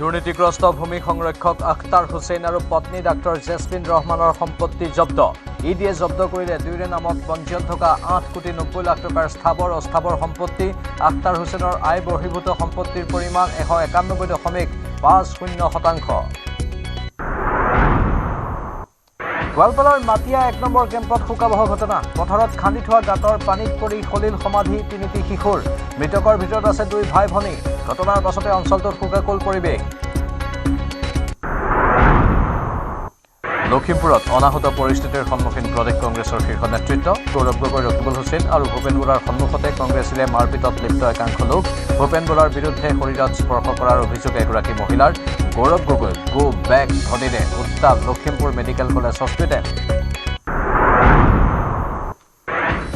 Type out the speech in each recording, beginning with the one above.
দুৰ্নীতিগ্ৰস্ত ভূমি সংৰক্ষক আখতাৰ হুছেইন আৰু পত্নী ডাক্তৰ জেছমিন ৰহমানৰ সম্পত্তি জব্দ ইডিয়ে জব্দ কৰিলে দুয়োৰে নামত পঞ্জীয়ন থকা 8,90,00,000 টকাৰ স্থাবৰ অস্থাবৰ সম্পত্তি আখতাৰ হুছেইনৰ আয় বহিৰ্ভূত সম্পত্তিৰ পৰিমাণ 191.50%। গোৱালপাৰাৰ মাটিয়া 1 নম্বৰ কেম্পত শোকাবহ ঘটনা পথাৰত খান্দি থোৱা গাঁতৰ পানীত পৰি সলিল সমাধি 3টি শিশুৰ মৃতকৰ ভিতৰত আছে 2 ভাই ভনী ঘটনাৰ পাছতে অঞ্চলটোত শোকাকুল পৰিৱেশ। লখিমপুৰত অনাহুত পৰিস্থিতিৰ সন্মুখীন প্ৰদেশ কংগ্ৰেছৰ শীৰ্ষ নেতৃত্ব গৌৰৱ গগৈ ৰকিবুল হুছেইন আৰু ভূপেন বৰাৰ সন্মুখতে কংগ্ৰেছীৰে মাৰপিটত লিপ্ত একাংশ লোক ভূপেন বৰাৰ বিৰুদ্ধে শৰীৰত স্পৰ্শ কৰাৰ অভিযোগ এগৰাকী মহিলাৰ গৌৰৱ গগৈ গো বেক ধ্বনিৰে উত্তাল লখিমপুৰ মেডিকেল কলেজ হস্পিটেল।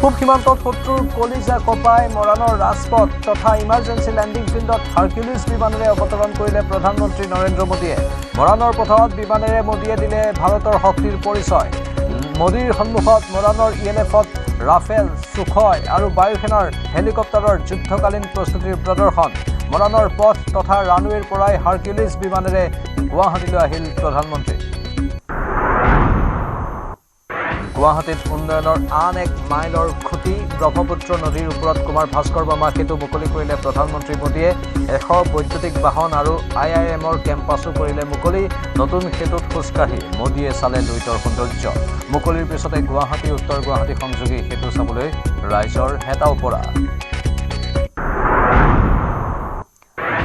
পূব সীমান্তত শত্ৰুৰ কলিজা কপাই মৰাণৰ ৰাজপথ তথা ইমাৰ্জেঞ্চি লেণ্ডিং ফিল্ডত হাৰ্কিউলিছ বিমানেৰে অৱতৰণ কৰিলে প্ৰধানমন্ত্ৰী নৰেন্দ্ৰ মোদীয়ে মৰাণৰ পথাৰত বিমানেৰে মোদীয়ে দিলে ভাৰতৰ শক্তিৰ পৰিচয়। মোদীৰ সন্মুখত মৰাণৰ ইএলএফত ৰাফেল সুখয় আৰু বায়ুসেনাৰ হেলিকপ্টাৰৰ যুদ্ধকালীন প্ৰস্তুতিৰ প্ৰদৰ্শন মৰাণৰ পথ তথা ৰানৱেৰ পৰাই হাৰ্কিউলিছ বিমানেৰে গুৱাহাটীলৈ আহিল প্ৰধানমন্ত্ৰী। গুৱাহাটীত উন্নয়নৰ আন এক মাইলৰ খুঁটি ব্ৰহ্মপুত্ৰ নদীৰ ওপৰত কুমাৰ ভাস্কৰ বৰ্মা সেতু মুকলি কৰিলে প্ৰধানমন্ত্ৰী মোদীয়ে 100 বৈদ্যুতিক বাহন আৰু IIMৰ কেম্পাছো কৰিলে মুকলি নতুন সেতুত খোজকাঢ়ি মোদীয়ে চালে লুইতৰ সৌন্দৰ্য মুকলিৰ পিছতে গুৱাহাটী উত্তৰ গুৱাহাটী সংযোগী সেতু চাবলৈ ৰাইজৰ হেতা ওপৰা।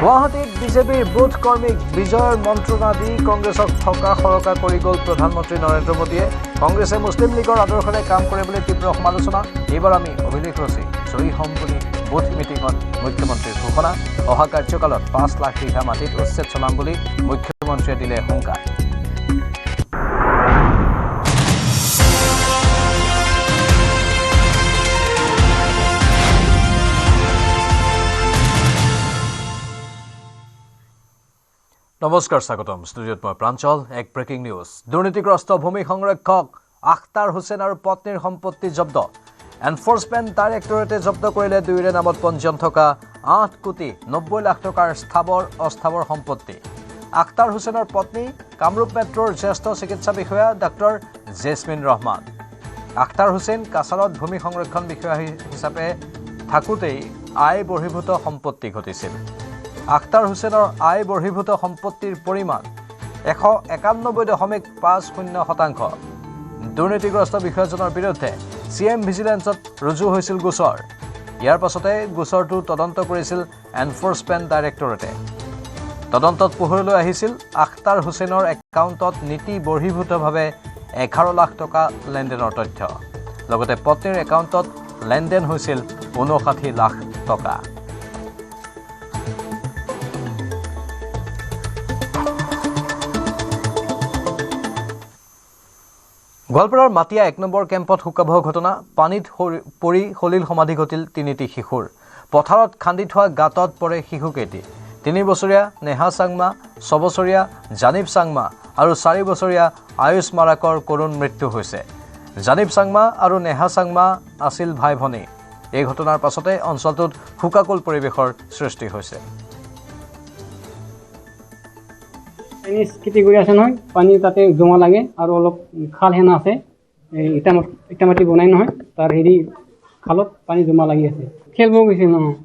গুৱাহাটীত বিজেপিৰ বুথ কৰ্মীক বিজয়ৰ মন্ত্ৰণা দি কংগ্ৰেছক থকা সৰকা কৰি গ'ল প্ৰধানমন্ত্ৰী নৰেন্দ্ৰ মোদীয়ে কংগ্ৰেছে মুছলিম লীগৰ আদৰ্শৰে কাম কৰে বুলি তীব্ৰ সমালোচনা এইবাৰ আমি অভিলেখ ৰচি জয়ী হ'ম বুলি বুথ মিটিঙত মুখ্যমন্ত্ৰীৰ ঘোষণা অহা কাৰ্যকালত 5 লাখ বিঘা মাটিত উচ্ছেদ চলাম বুলি মুখ্যমন্ত্ৰীয়ে দিলে হুংকাৰ। নমস্কাৰ স্বাগতম ষ্টুডিঅ'ত মই প্ৰাঞ্চল এক ব্ৰেকিং নিউজ দুৰ্নীতিগ্ৰস্ত ভূমি সংৰক্ষক আখতাৰ হুছেইন আৰু পত্নীৰ সম্পত্তি জব্দ এনফৰ্চমেণ্ট ডাইৰেক্টৰেটে জব্দ কৰিলে দুয়োৰে নামত পঞ্জীয়ন থকা 8,90,00,000 টকাৰ স্থাবৰ অস্থাবৰ সম্পত্তি আখতাৰ হুছেইনৰ পত্নী কামৰূপ মেট্ৰৰ জ্যেষ্ঠ চিকিৎসা বিষয়া ডাক্তৰ জেছমিন ৰহমান আখতাৰ হুছেইন কাছাৰত ভূমি সংৰক্ষণ বিষয়া হিচাপে থাকোঁতেই আয় বহিৰ্ভূত সম্পত্তি ঘটিছিল। আখতাৰ হুছেইনৰ আয় বহিৰ্ভূত সম্পত্তিৰ পৰিমাণ 191.50%। দুৰ্নীতিগ্ৰস্ত বিষয়াজনৰ বিৰুদ্ধে CM ভিজিলেন্সত ৰুজু হৈছিল গোচৰ ইয়াৰ পাছতে গোচৰটো তদন্ত কৰিছিল এনফৰ্চমেণ্ট ডাইৰেক্টৰেটে তদন্তত পোহৰলৈ আহিছিল আখতাৰ হুছেইনৰ একাউণ্টত নীতি বহিৰ্ভূতভাৱে 11 লাখ টকা লেনদেনৰ তথ্য লগতে পত্নীৰ একাউণ্টত লেনদেন হৈছিল 59 লাখ টকা। গোৱালপাৰাৰ মাটিয়া 1 নম্বৰ কেম্পত শোকাবহ ঘটনা পানীত পৰি সলিল সমাধি ঘটিল 3টি শিশুৰ পথাৰত খান্দি থোৱা গাঁতত পৰে শিশুকেইটি 3 বছৰীয়া নেহা চাংমা 6 বছৰীয়া জানিব চাংমা আৰু 4 বছৰীয়া আয়ুষ মাৰাকৰ কৰুণ মৃত্যু হৈছে। জানিব চাংমা আৰু নেহা চাংমা আছিল ভাই ভনী এই ঘটনাৰ পাছতে অঞ্চলটোত শোকাকুল পৰিৱেশৰ সৃষ্টি হৈছে। খেতি কৰি আছে নহয় পানী তাতে জমা লাগে আৰু অলপ খাল হেনা আছে ইটা মাটি বনাই নহয় তাৰ হেৰি খালত পানী জমা লাগি আছে খেলব গৈছে নহয়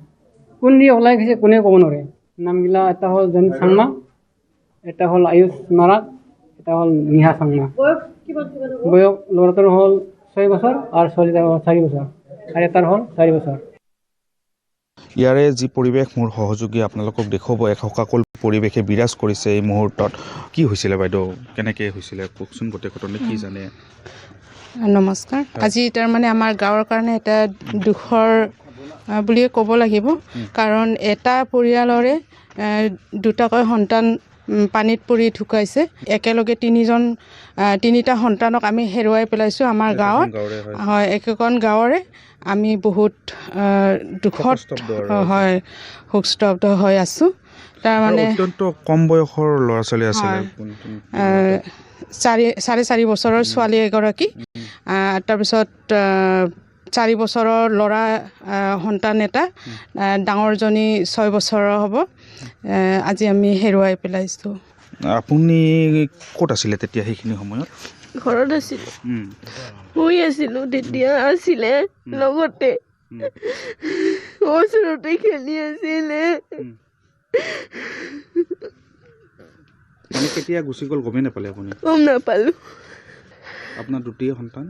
কোন দি ওলাই গৈছে কোনে ক'ব নোৱাৰে নামগিলা এটা হ'ল জানিব চাংমা এটা হ'ল আয়ুষ মাৰাক এটা হ'ল নিহা চাংমা বয়স ল'ৰাটোৰ হ'ল 6 বছৰ আৰু ছোৱালীৰ হ'ল 4 বছৰ আৰু এটাৰ হ'ল 4 বছৰ। ইয়াৰে যি পৰিৱেশ মোৰ সহযোগী আপোনালোকক দেখুৱাব এক শোকাকুল পৰিৱেশে বিৰাজ কৰিছে এই মুহূৰ্তত কি হৈছিলে বাইদেউ কেনেকৈ হৈছিলে কওকচোন গোটেই ঘটনা কি জানে। নমস্কাৰ আজি তাৰমানে আমাৰ গাঁৱৰ কাৰণে এটা দুখৰ বুলিয়ে ক'ব লাগিব কাৰণ এটা পৰিয়ালৰে দুটাকৈ সন্তান পানীত পৰি ঢুকাইছে একেলগে 3টা সন্তানক আমি হেৰুৱাই পেলাইছোঁ আমাৰ গাঁৱত হয় একেখন গাঁৱৰে আমি বহুত দুখত হয় শোকস্তব্ধ হৈ আছোঁ। তাৰমানে অত্যন্ত কম বয়সৰ ল'ৰা ছোৱালী আছিলে 4.5 বছৰৰ ছোৱালী এগৰাকী তাৰপিছত 4 বছৰৰ ল'ৰা সন্তান এটা, ডাঙৰজনী 6 বছৰৰ হ'ব। আজি আমি হেৰুৱাই পেলাইছোঁ। আপুনি ক'ত আছিলে তেতিয়া সেইখিনি সময়ত? ঘৰত আছিলোঁ, শুই আছিলোঁ, তেতিয়া আছিলে লগতে ওচৰতে খেলি আছিলে। মানে কেতিয়া গুচি গ'ল গমেই নাপালে আপুনি? গম নাপালোঁ। আপোনাৰ দ্বিতীয় সন্তান?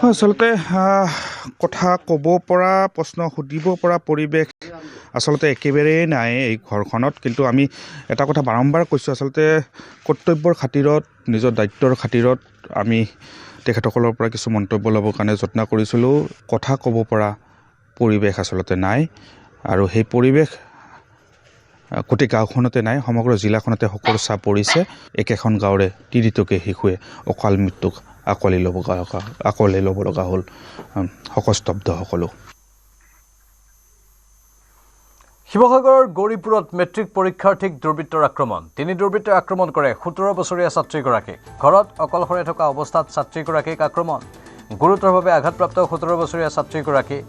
আচলতে কথা ক'ব পৰা, প্ৰশ্ন সুধিব পৰা পৰিৱেশ আচলতে একেবাৰেই নাই এই ঘৰখনত। কিন্তু আমি এটা কথা বাৰম্বাৰ কৈছোঁ, আচলতে কৰ্তব্যৰ খাতিৰত, নিজৰ দায়িত্বৰ খাতিৰত আমি তেখেতসকলৰ পৰা কিছু মন্তব্য ল'বৰ কাৰণে যত্ন কৰিছিলোঁ। কথা ক'ব পৰা পৰিৱেশ আচলতে নাই, আৰু সেই পৰিৱেশ গোটেই গাঁওখনতে নাই, সমগ্ৰ জিলাখনতে সকলো চাপ পৰিছে। একেখন গাঁৱৰে তিনিটাকৈ শিশুৱে অকাল মৃত্যুক আকোৱালি ল'ব লগা হ'ল। শোকস্তব্ধ সকলো। শিৱসাগৰৰ গৌৰীপুৰত মেট্ৰিক পৰীক্ষাৰ্থীক দুৰ্বৃত্তৰ আক্ৰমণ। 3 দুৰ্বৃত্তই আক্ৰমণ কৰে 17 বছৰীয়া ছাত্ৰীগৰাকীক। ঘৰত অকলশৰে থকা অৱস্থাত ছাত্ৰীগৰাকীক আক্ৰমণ। গুৰুতৰভাৱে আঘাতপ্ৰাপ্ত 17 বছৰীয়া ছাত্ৰীগৰাকী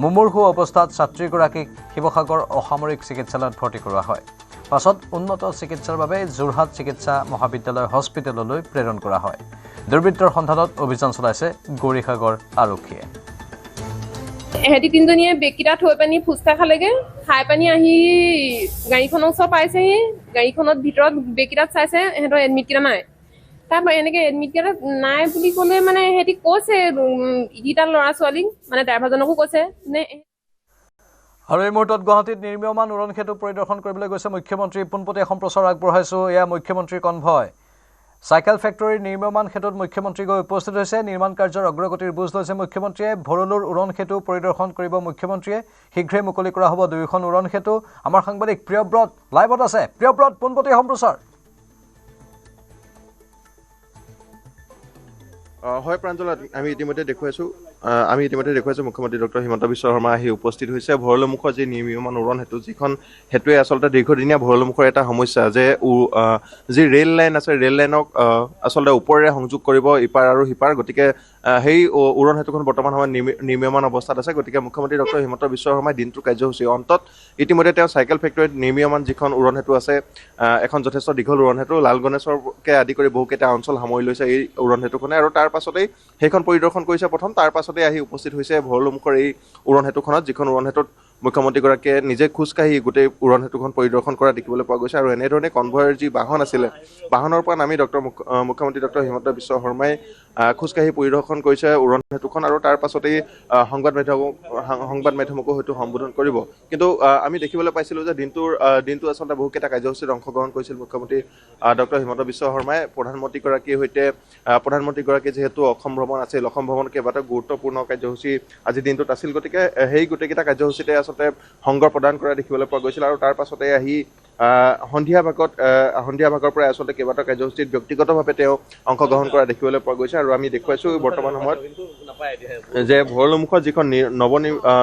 মুমূৰ্ষু অৱস্থাত ছাত্ৰীগৰাকীক শিৱসাগৰ অসামৰিক চিকিৎসালয়ত ভৰ্তি কৰোৱা হয়। পাছত উন্নত চিকিৎসাৰ বাবে যোৰহাট চিকিৎসা মহাবিদ্যালয় হস্পিটেললৈ প্ৰেৰণ কৰা হয়। দুৰ্বৃত্তৰ সন্ধানত অভিযান চলাইছে গৌৰীসাগৰ আৰক্ষীয়ে। এহেঁতি তিনিজনীয়ে বেগকেইটা থৈ পানি ফুচকা খালেগৈ, খাই পানি আহি গাড়ীখনৰ ওচৰ পাইছেহি। গাড়ীখনত ভিতৰত বেগকেইটাত চাইছে, এহেঁতৰ এডমিটকেইটা নাই। তাৰপৰা এনেকৈ এডমিটকেইটা নাই বুলি ক'লে মানে সিহঁতি কৈছে ইকেইটা ল'ৰা ছোৱালীক, মানে ড্ৰাইভাৰজনকো কৈছে নে। আৰু এই মুহূৰ্তত গুৱাহাটীত নিৰ্মীয়মান উৰণ সেতু পৰিদৰ্শন কৰিবলৈ গৈছে মুখ্যমন্ত্ৰী। পোনপটীয়া সম্প্ৰচাৰ আগবঢ়াইছোঁ, এয়া মুখ্যমন্ত্ৰীৰ কনভয়। চাইকেল ফেক্টৰীৰ নিৰ্মীয়মান সেতুত মুখ্যমন্ত্ৰী গৈ উপস্থিত হৈছে। নিৰ্মাণ কাৰ্যৰ অগ্ৰগতিৰ বুজ লৈছে মুখ্যমন্ত্ৰীয়ে। ভৰলুৰ উৰণ সেতু পৰিদৰ্শন কৰিব মুখ্যমন্ত্ৰীয়ে। শীঘ্ৰেই মুকলি কৰা হ'ব 2খন উৰণ সেতু। আমাৰ সাংবাদিক প্ৰিয়ব্ৰত লাইভত আছে। প্ৰিয়ব্ৰত, পোনপটীয়া সম্প্ৰচাৰ। হয় প্ৰাঞ্জল, আমি ইতিমধ্যে দেখুৱাইছোঁ মুখ্যমন্ত্ৰী ডক্টৰ হিমন্ত বিশ্ব শৰ্মা আহি উপস্থিত হৈছে। ভৰলুমুখৰ যি নিৰ্মীয়মান উৰণ সেতু, যিখন সেতুৱে আচলতে দীৰ্ঘদিনীয়া ভৰলুমুখৰ এটা সমস্যা যে যি ৰেল লাইন আছে, ৰেল লাইনক আচলতে ওপৰেৰে সংযোগ কৰিব ইপাৰ আৰু সিপাৰ। গতিকে সেই উৰণ সেতুখন বৰ্তমান সময়ত নিৰ্মীয়মান অৱস্থাত আছে। গতিকে মুখ্যমন্ত্ৰী ডক্টৰ হিমন্ত বিশ্ব শৰ্মাই দিনটোৰ কাৰ্যসূচী অন্তত ইতিমধ্যে তেওঁ চাইকেল ফেক্টৰীত নিৰ্মীয়মান যিখন উৰণ সেতু আছে, এখন যথেষ্ট দীঘল উৰণ সেতু, লাল গণেশকে আদি কৰি বহুকেইটা অঞ্চল সামৰি লৈছে এই উৰণ সেতুখনে। আৰু তাৰ পাছতেই সেইখন পৰিদৰ্শন কৰিছে প্ৰথম, তাৰ পাছতেই আহি উপস্থিত হৈছে ভৰলুমুখৰ এই উৰণ সেতুখনত, যিখন উৰণ সেতুত মুখ্যমন্ত্ৰীগৰাকীয়ে নিজে খোজকাঢ়ি গোটেই উৰণ সেতুখন পৰিদৰ্শন কৰা দেখিবলৈ পোৱা গৈছে। আৰু এনেধৰণে কনভয়ৰ যি বাহন আছিলে, বাহনৰ পৰা নামি মুখ্যমন্ত্ৰী ডক্টৰ হিমন্ত বিশ্ব শৰ্মাই খোজকাঢ়ি পৰিদৰ্শন কৰিছে উৰণ সেতুখন। আৰু তাৰ পাছতেই সংবাদ মাধ্যমকো হয়তো সম্বোধন কৰিব। কিন্তু আমি দেখিবলৈ পাইছিলোঁ যে দিনটো আচলতে বহুকেইটা কাৰ্যসূচীত অংশগ্ৰহণ কৰিছিল মুখ্যমন্ত্ৰী ডক্টৰ হিমন্ত বিশ্ব শৰ্মাই। প্ৰধানমন্ত্ৰীগৰাকী যিহেতু অসম ভ্ৰমণ আছিল, অসম ভ্ৰমণ কেইবাটাও গুৰুত্বপূৰ্ণ কাৰ্যসূচী আজি দিনটোত আছিল। গতিকে সেই গোটেইকেইটা কাৰ্যসূচীতে আচলতে সংগ প্ৰদান কৰা দেখিবলৈ পোৱা গৈছিল। আৰু তাৰ পাছতে আহি সন্ধিয়া ভাগৰ পৰাই আচলতে কেইবাটাও কাৰ্যসূচীত ব্যক্তিগতভাৱে তেওঁ অংশগ্ৰহণ কৰা দেখিবলৈ পোৱা গৈছে। আৰু আমি দেখুৱাইছোঁ বৰ্তমান সময়ত যে ভৰলুমুখত যিখন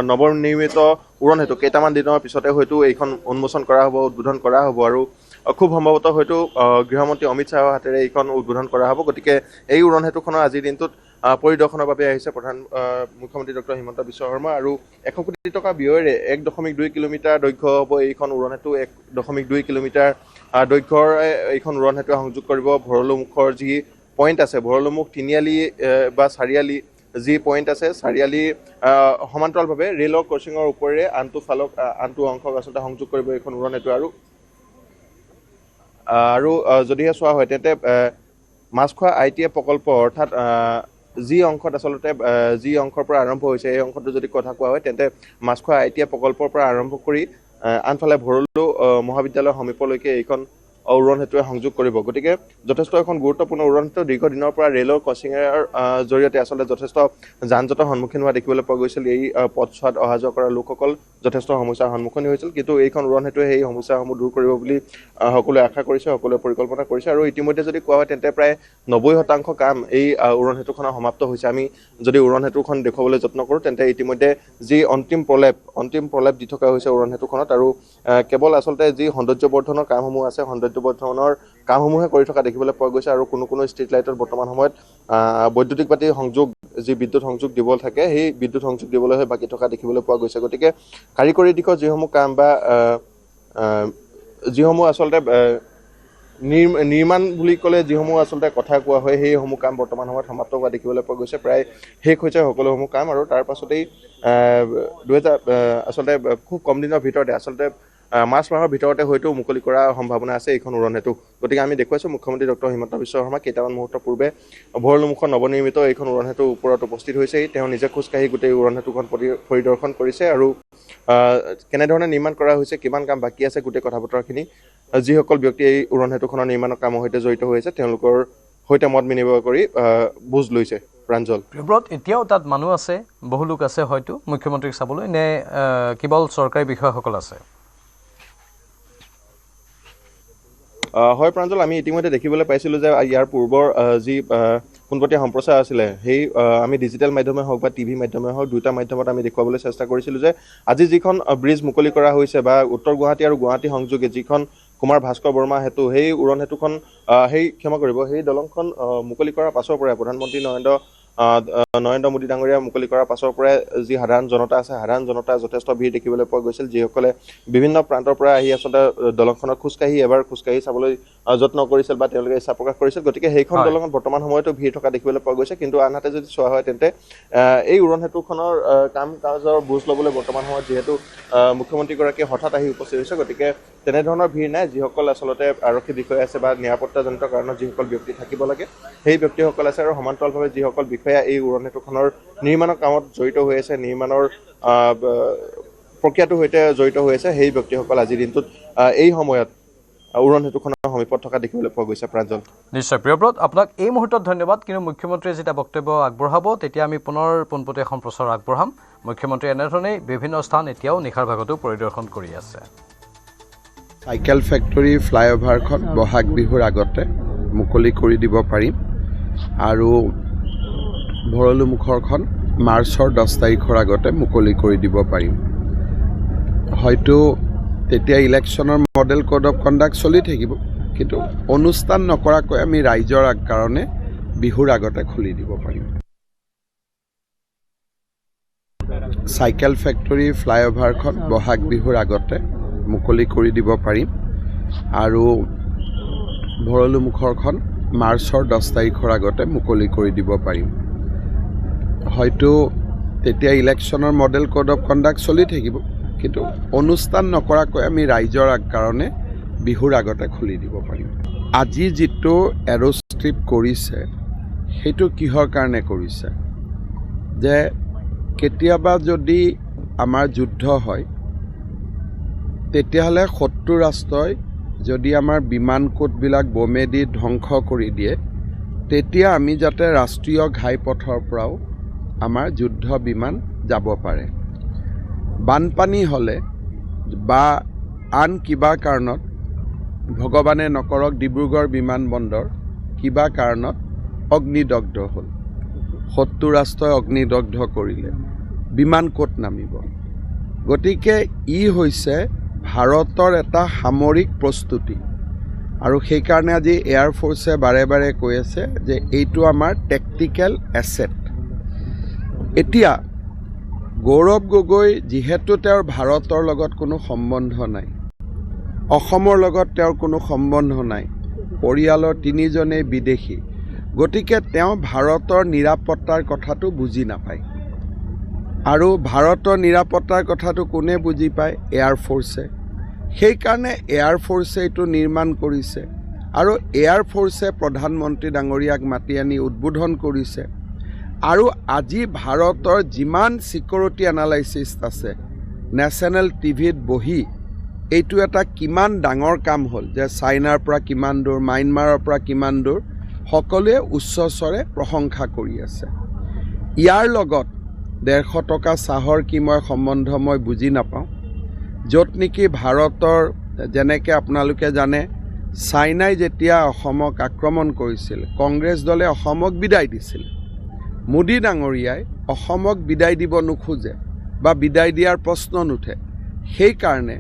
নৱনিৰ্মিত উৰণ সেতু, কেইটামান দিনৰ পিছতে হয়তো এইখন উন্মোচন কৰা হ'ব, উদ্বোধন কৰা হ'ব। আৰু খুব সম্ভৱতঃ হয়তো গৃহমন্ত্ৰী অমিত শ্বাহৰ হাতেৰে এইখন উদ্বোধন কৰা হ'ব। গতিকে এই উৰণ সেতুখনৰ আজিৰ দিনটোত পৰিদৰ্শনৰ বাবে আহিছে মুখ্যমন্ত্ৰী ডক্টৰ হিমন্ত বিশ্ব শৰ্মা। আৰু 100 কোটি টকা ব্যয়েৰে 1.2 কিলোমিটাৰ দৈৰ্ঘ্য হ'ব এইখন উৰণ সেতু। 1.2 কিলোমিটাৰ দৈৰ্ঘ্যৰ এইখন উৰণ সেতুৱে সংযোগ কৰিব ভৰলুমুখৰ যি পইণ্ট আছে, ভৰলুমুখ তিনিআলি বা চাৰিআলি যি পইণ্ট আছে, চাৰিআলি সমান্তৰালভাৱে ৰেলৰ ক্ৰচিঙৰ ওপৰেৰে আনটো অংশক আচলতে সংযোগ কৰিব এইখন উৰণ সেতু। আৰু যদিহে চোৱা হয় তেন্তে মাছখোৱা ITI প্ৰকল্প, অৰ্থাৎ যি অংশৰ পৰা আৰম্ভ হৈছে, এই অংশটো যদি কথা কোৱা হয় তেন্তে মাছখোৱা ITI প্ৰকল্পৰ পৰা আৰম্ভ কৰি আনফালে ভৰলু মহাবিদ্যালয়ৰ সমীপলৈকে এইখন উৰণ সেতুৱে সংযোগ কৰিব। গতিকে যথেষ্ট এখন গুৰুত্বপূৰ্ণ উৰণ সেতু। দীৰ্ঘদিনৰ পৰা ৰেলৰ ক্ৰচিঙৰ জৰিয়তে আচলতে যথেষ্ট যান জঁটৰ সন্মুখীন হোৱা দেখিবলৈ পোৱা গৈছিল। এই পথছোৱাত অহা যোৱা কৰা লোকসকল যথেষ্ট সমস্যাৰ সন্মুখীন হৈছিল। কিন্তু এইখন উৰণ সেতুৱে সেই সমস্যাসমূহ দূৰ কৰিব বুলি সকলোৱে আশা কৰিছে, সকলোৱে পৰিকল্পনা কৰিছে। আৰু ইতিমধ্যে যদি কোৱা হয় তেন্তে প্ৰায় 90% কাম এই উৰণ সেতুখনৰ সমাপ্ত হৈছে। আমি যদি উৰণ সেতুখন দেখুৱাবলৈ যত্ন কৰোঁ তেন্তে ইতিমধ্যে যি অন্তিম প্ৰলেপ দি থকা হৈছে উৰণ সেতুখনত। আৰু কেৱল আচলতে যি সৌন্দৰ্যবৰ্ধনৰ কামসমূহ আছে, সৌন্দৰ্য বৰ্তমানৰ কামসমূহে কৰি থকা দেখিবলৈ পোৱা গৈছে আৰু কোনো ষ্ট্ৰীট লাইটত বৰ্তমান সময়ত বৈদ্যুতিক বাতি সংযোগ যি বিদ্যুৎ সংযোগ দিব থাকে সেই বিদ্যুৎ সংযোগ দিবলৈ বাকী থকা দেখিবলৈ পোৱা গৈছে গতিকে কাৰিকৰী দিশত যিসমূহ কাম বা যিসমূহ আচলতে নিৰ্মাণ বুলি ক'লে যিসমূহ আচলতে কথা কোৱা হয় সেইসমূহ কাম বৰ্তমান সময়ত সমাপ্ত হোৱা দেখিবলৈ পোৱা গৈছে প্ৰায় শেষ হৈছে সকলোসমূহ কাম আৰু তাৰ পাছতেই আচলতে খুব কম দিনৰ ভিতৰতে আচলতে মাৰ্চ মাহৰ ভিতৰতে হয়তো মুকলি কৰাৰ সম্ভাৱনা আছে এইখন উৰণ সেতু গতিকে আমি দেখুৱাইছোঁ মুখ্যমন্ত্ৰী ডক্টৰ হিমন্ত বিশ্ব শৰ্মা কেইটামান মুহূৰ্তৰ পূৰ্বে ভৰলুমুখৰ নৱনিৰ্মিত এইখন উৰণ সেতুৰ ওপৰত উপস্থিত হৈছে তেওঁ নিজে খোজকাঢ়ি গোটেই উৰণ সেতুখন পৰিদৰ্শন কৰিছে আৰু কেনেধৰণে নিৰ্মাণ কৰা হৈছে কিমান কাম বাকী আছে গোটেই কথা বতৰাখিনি যিসকল ব্যক্তি এই উৰণ সেতুখনৰ নিৰ্মাণৰ কামৰ সৈতে জড়িত হৈ আছে তেওঁলোকৰ সৈতে মত বিনিময় কৰি বুজ লৈছে প্ৰাঞ্জল প্ৰিয়ব্ৰত এতিয়াও তাত মানুহ আছে বহু লোক আছে হয়তো মুখ্যমন্ত্ৰীক চাবলৈ নে কেৱল চৰকাৰী বিষয়াসকল আছে হয় প্ৰাঞ্জল আমি ইতিমধ্যে দেখিবলৈ পাইছিলোঁ যে ইয়াৰ পূৰ্বৰ যি পোনপটীয়া সম্প্ৰচাৰ আছিলে সেই আমি ডিজিটেল মাধ্যমে হওক বা টিভি মাধ্যমে হওক দুটা মাধ্যমত আমি দেখুৱাবলৈ চেষ্টা কৰিছিলোঁ যে আজি যিখন ব্ৰিজ মুকলি কৰা হৈছে বা উত্তৰ গুৱাহাটী আৰু গুৱাহাটী সংযোগে যিখন কুমাৰ ভাস্কৰ বৰ্মা সেতু সেই উৰণ সেতুখন সেই দলংখন মুকলি কৰাৰ পাছৰ পৰাই প্ৰধানমন্ত্ৰী নৰেন্দ্ৰ মোদী ডাঙৰীয়া মুকলি কৰাৰ পাছৰ পৰাই যি সাধাৰণ জনতা আছে সাধাৰণ জনতা যথেষ্ট ভিৰ দেখিবলৈ পোৱা গৈছিল যিসকলে বিভিন্ন প্ৰান্তৰ পৰা আহি আচলতে দলংখনত খোজকাঢ়ি চাবলৈ যত্ন কৰিছিল বা তেওঁলোকে ইচ্ছা প্ৰকাশ কৰিছিল গতিকে সেইখন দলঙত বৰ্তমান সময়তো ভিৰ থকা দেখিবলৈ পোৱা গৈছে কিন্তু আনহাতে যদি চোৱা হয় তেন্তে এই উৰণ সেতুখনৰ কাম কাজৰ বুজ ল'বলৈ বৰ্তমান সময়ত যিহেতু মুখ্যমন্ত্ৰীগৰাকীয়ে হঠাৎ আহি উপস্থিত হৈছে গতিকে তেনেধৰণৰ ভিৰ নাই যিসকল আচলতে আৰক্ষী বিষয়া আছে বা নিৰাপত্তাজনিত কাৰণত যিসকল ব্যক্তি থাকিব লাগে সেই ব্যক্তিসকল আছে আৰু সমান্তৰালভাৱে যিসকল বিষয়া এই উৰণ সেতুখনৰ নিৰ্মাণৰ কামত জড়িত হৈ আছে নিৰ্মাণৰ প্ৰক্ৰিয়াটোৰ সৈতে জড়িত হৈ আছে সেই ব্যক্তিসকল আজিৰ দিনটোত এই সময়ত উৰণ সেতুখনৰ সমীপত থকা দেখিবলৈ পোৱা গৈছে প্ৰাঞ্জল নিশ্চয় প্ৰিয়ব্ৰত আপোনাক এই মুহূৰ্তত ধন্যবাদ কিন্তু মুখ্যমন্ত্ৰীয়ে যেতিয়া বক্তব্য আগবঢ়াব তেতিয়া আমি পুনৰ পোনপটীয়া সম্প্ৰচাৰ আগবঢ়াম মুখ্যমন্ত্ৰীয়ে এনেধৰণেই বিভিন্ন স্থান এতিয়াও নিশাৰ ভাগতো পৰিদৰ্শন কৰি আছে চাইকেল ফেক্টৰী ফ্লাইঅভাৰখন বহাগ বিহুৰ আগতে মুকলি কৰি দিব পাৰিম আৰু ভৰলুমুখৰখন মাৰ্চৰ 10 তাৰিখৰ আগতে মুকলি কৰি দিব পাৰিম হয়তো তেতিয়া ইলেকশ্যনৰ মডেল কোড অফ কণ্ডাক্ট চলি থাকিব কিন্তু অনুষ্ঠান নকৰাকৈ আমি ৰাইজৰ কাৰণে বিহুৰ আগতে খুলি দিব পাৰিম চাইকেল ফেক্টৰী ফ্লাইঅভাৰখন বহাগ বিহুৰ আগতে মুকলি কৰি দিব পাৰিম আৰু ভৰলুমুখৰখন মাৰ্চৰ 10 তাৰিখৰ আগতে মুকলি কৰি দিব পাৰিম হয়তো তেতিয়া ইলেকশ্যনৰ মডেল কোড অফ কণ্ডাক্ট চলি থাকিব কিন্তু অনুষ্ঠান নকৰাকৈ আমি ৰাইজৰ কাৰণে বিহুৰ আগতে খুলি দিব পাৰিম আজি যিটো এৰোষ্ট্ৰিপ কৰিছে সেইটো কিহৰ কাৰণে কৰিছে যে কেতিয়াবা যদি আমাৰ যুদ্ধ হয় তেতিয়াহ'লে শত্ৰু ৰাষ্ট্ৰই যদি আমাৰ বিমান কোটবিলাক বোমেদি ধ্বংস কৰি দিয়ে তেতিয়া আমি যাতে ৰাষ্ট্ৰীয় ঘাইপথৰ পৰাও আমাৰ যুদ্ধ বিমান যাব পাৰে বানপানী হ'লে বা আন কিবা কাৰণত ভগৱানে নকৰক ডিব্ৰুগড় বিমানবন্দৰ কিবা কাৰণত অগ্নিদগ্ধ হ'ল শত্ৰু ৰাষ্ট্ৰই অগ্নিদগ্ধ কৰিলে বিমান ক'ত নামিব গতিকে ই হৈছে ভাৰতৰ এটা সামৰিক প্ৰস্তুতি আৰু সেইকাৰণে আজি এয়াৰ ফ'ৰ্ছে বাৰে বাৰে কৈ আছে যে এইটো আমাৰ টেকটিকেল এছেট এতিয়া গৌৰৱ গগৈ যিহেতু তেওঁৰ ভাৰতৰ লগত কোনো সম্বন্ধ নাই অসমৰ লগত তেওঁৰ কোনো সম্বন্ধ নাই পৰিয়ালৰ তিনিজনেই বিদেশী গতিকে তেওঁ ভাৰতৰ নিৰাপত্তাৰ কথাটো বুজি নাপায় আৰু ভাৰতৰ নিৰাপত্তাৰ কথাটো কোনে বুজি পায় এয়াৰ ফ'ৰ্ছে সেইকাৰণে এয়াৰ ফ'ৰ্ছে এইটো নিৰ্মাণ কৰিছে আৰু এয়াৰ ফ'ৰ্ছে প্ৰধানমন্ত্ৰী ডাঙৰীয়াক মাতি আনি উদ্বোধন কৰিছে আৰু আজি ভাৰতৰ যিমান সিকিউৰিটি এনালাইচিছ আছে নেশ্যনেল টিভিত বহি এইটো এটা কিমান ডাঙৰ কাম হ'ল যে চাইনাৰ পৰা কিমান দূৰ মায়ানমাৰৰ পৰা কিমান দূৰ সকলোৱে উচ্চস্বৰে প্ৰশংসা কৰি আছে ইয়াৰ লগত 150 টকা চাহৰ কি মই সম্বন্ধ মই বুজি নাপাওঁ য'ত নেকি ভাৰতৰ যেনেকৈ আপোনালোকে জানে চাইনাই যেতিয়া অসমক আক্ৰমণ কৰিছিল কংগ্ৰেছ দলে অসমক বিদায় দিছিল মোদী ডাঙৰীয়াই অসমক বিদায় দিব নোখোজে বা বিদায় দিয়াৰ প্ৰশ্ন নুঠে সেইকাৰণে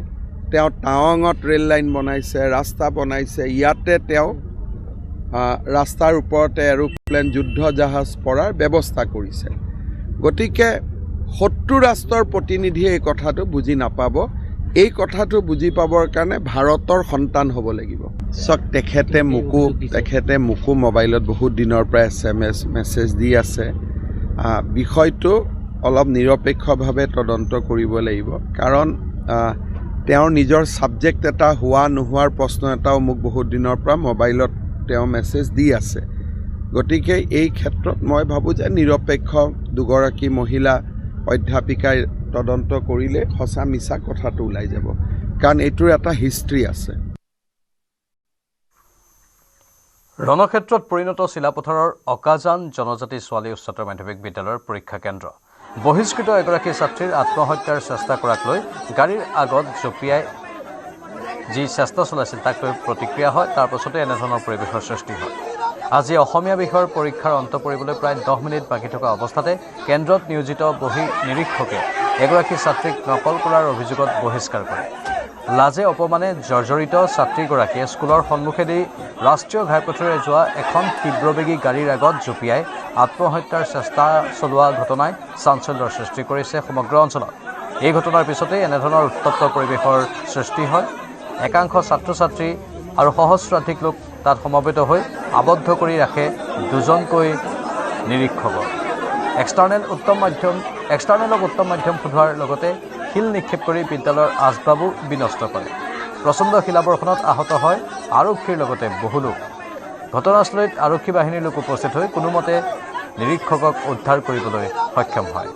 তেওঁ টাৱাঙত ৰেল লাইন বনাইছে, ৰাস্তা বনাইছে, ইয়াতে তেওঁ ৰাস্তাৰ ওপৰতে এৰোপ্লেন যুদ্ধ জাহাজ পৰাৰ ব্যৱস্থা কৰিছে। গতিকে শত্ৰু ৰাষ্ট্ৰৰ প্ৰতিনিধিয়ে এই কথাটো বুজি নাপাব। এই কথাটো বুজি পাবৰ কাৰণে ভাৰতৰ সন্তান হ'ব লাগিব। চাওক, তেখেতে মোকো মোবাইলত বহুত দিনৰ পৰা SMS মেছেজ দি আছে। বিষয়টো অলপ নিৰপেক্ষভাৱে তদন্ত কৰিব লাগিব, কাৰণ তেওঁৰ নিজৰ ছাবজেক্ট এটা হোৱা নোহোৱাৰ প্ৰশ্ন এটাও মোক বহুত দিনৰ পৰা মোবাইলত তেওঁ মেছেজ দি আছে। গতিকে এই ক্ষেত্ৰত মই ভাবোঁ যে নিৰপেক্ষ দুগৰাকী মহিলা অধ্যাপিকাই তদন্ত কৰিলে সঁচা মিছা কথাটো ওলাই যাব, কাৰণ এইটোৰ এটা হিষ্ট্ৰী আছে। ৰণক্ষেত্ৰত পৰিণত চিলাপথাৰৰ অকাজান জনজাতি ছোৱালী উচ্চতৰ মাধ্যমিক বিদ্যালয়ৰ পৰীক্ষা কেন্দ্ৰ। বহিষ্কৃত এগৰাকী ছাত্ৰীৰ আত্মহত্যাৰ চেষ্টা কৰাক লৈ গাড়ীৰ আগত জঁপিয়াই যি চেষ্টা চলাইছিল তাক লৈ প্ৰতিক্ৰিয়া হয়। তাৰ পাছতে এনেধৰণৰ পৰিৱেশৰ সৃষ্টি হয়। আজি অসমীয়া বিষয়ৰ পৰীক্ষাৰ অন্ত পৰিবলৈ প্ৰায় 10 মিনিট বাকী থকা অৱস্থাতে কেন্দ্ৰত নিয়োজিত বহি নিৰীক্ষকে এগৰাকী ছাত্ৰীক নকল কৰাৰ অভিযোগত বহিষ্কাৰ কৰে। লাজে অপমানে জৰ্জৰিত ছাত্ৰীগৰাকীয়ে স্কুলৰ সন্মুখেদি ৰাষ্ট্ৰীয় ঘাইপথেৰে যোৱা এখন তীব্ৰবেগী গাড়ীৰ আগত জঁপিয়াই আত্মহত্যাৰ চেষ্টা চলোৱা ঘটনাই চাঞ্চল্যৰ সৃষ্টি কৰিছে সমগ্ৰ অঞ্চলত। এই ঘটনাৰ পিছতেই এনেধৰণৰ উত্তপ্ত পৰিৱেশৰ সৃষ্টি হয়। একাংশ ছাত্ৰ ছাত্ৰী আৰু সহস্ৰাধিক লোক তাত সমবেত হৈ আবদ্ধ কৰি ৰাখে দুজনকৈ নিৰীক্ষকক। এক্সটাৰ্নেলক উত্তম মাধ্যম সোধোৱাৰ লগতে শিল নিক্ষেপ কৰি বিদ্যালয়ৰ আচবাবো বিনষ্ট কৰে। প্ৰচণ্ড শিলাবৰ্ষণত আহত হয় আৰক্ষীৰ লগতে বহু লোক। ঘটনাস্থলীত আৰক্ষী বাহিনীৰ লোক উপস্থিত হৈ কোনোমতে নিৰীক্ষকক উদ্ধাৰ কৰিবলৈ সক্ষম হয়।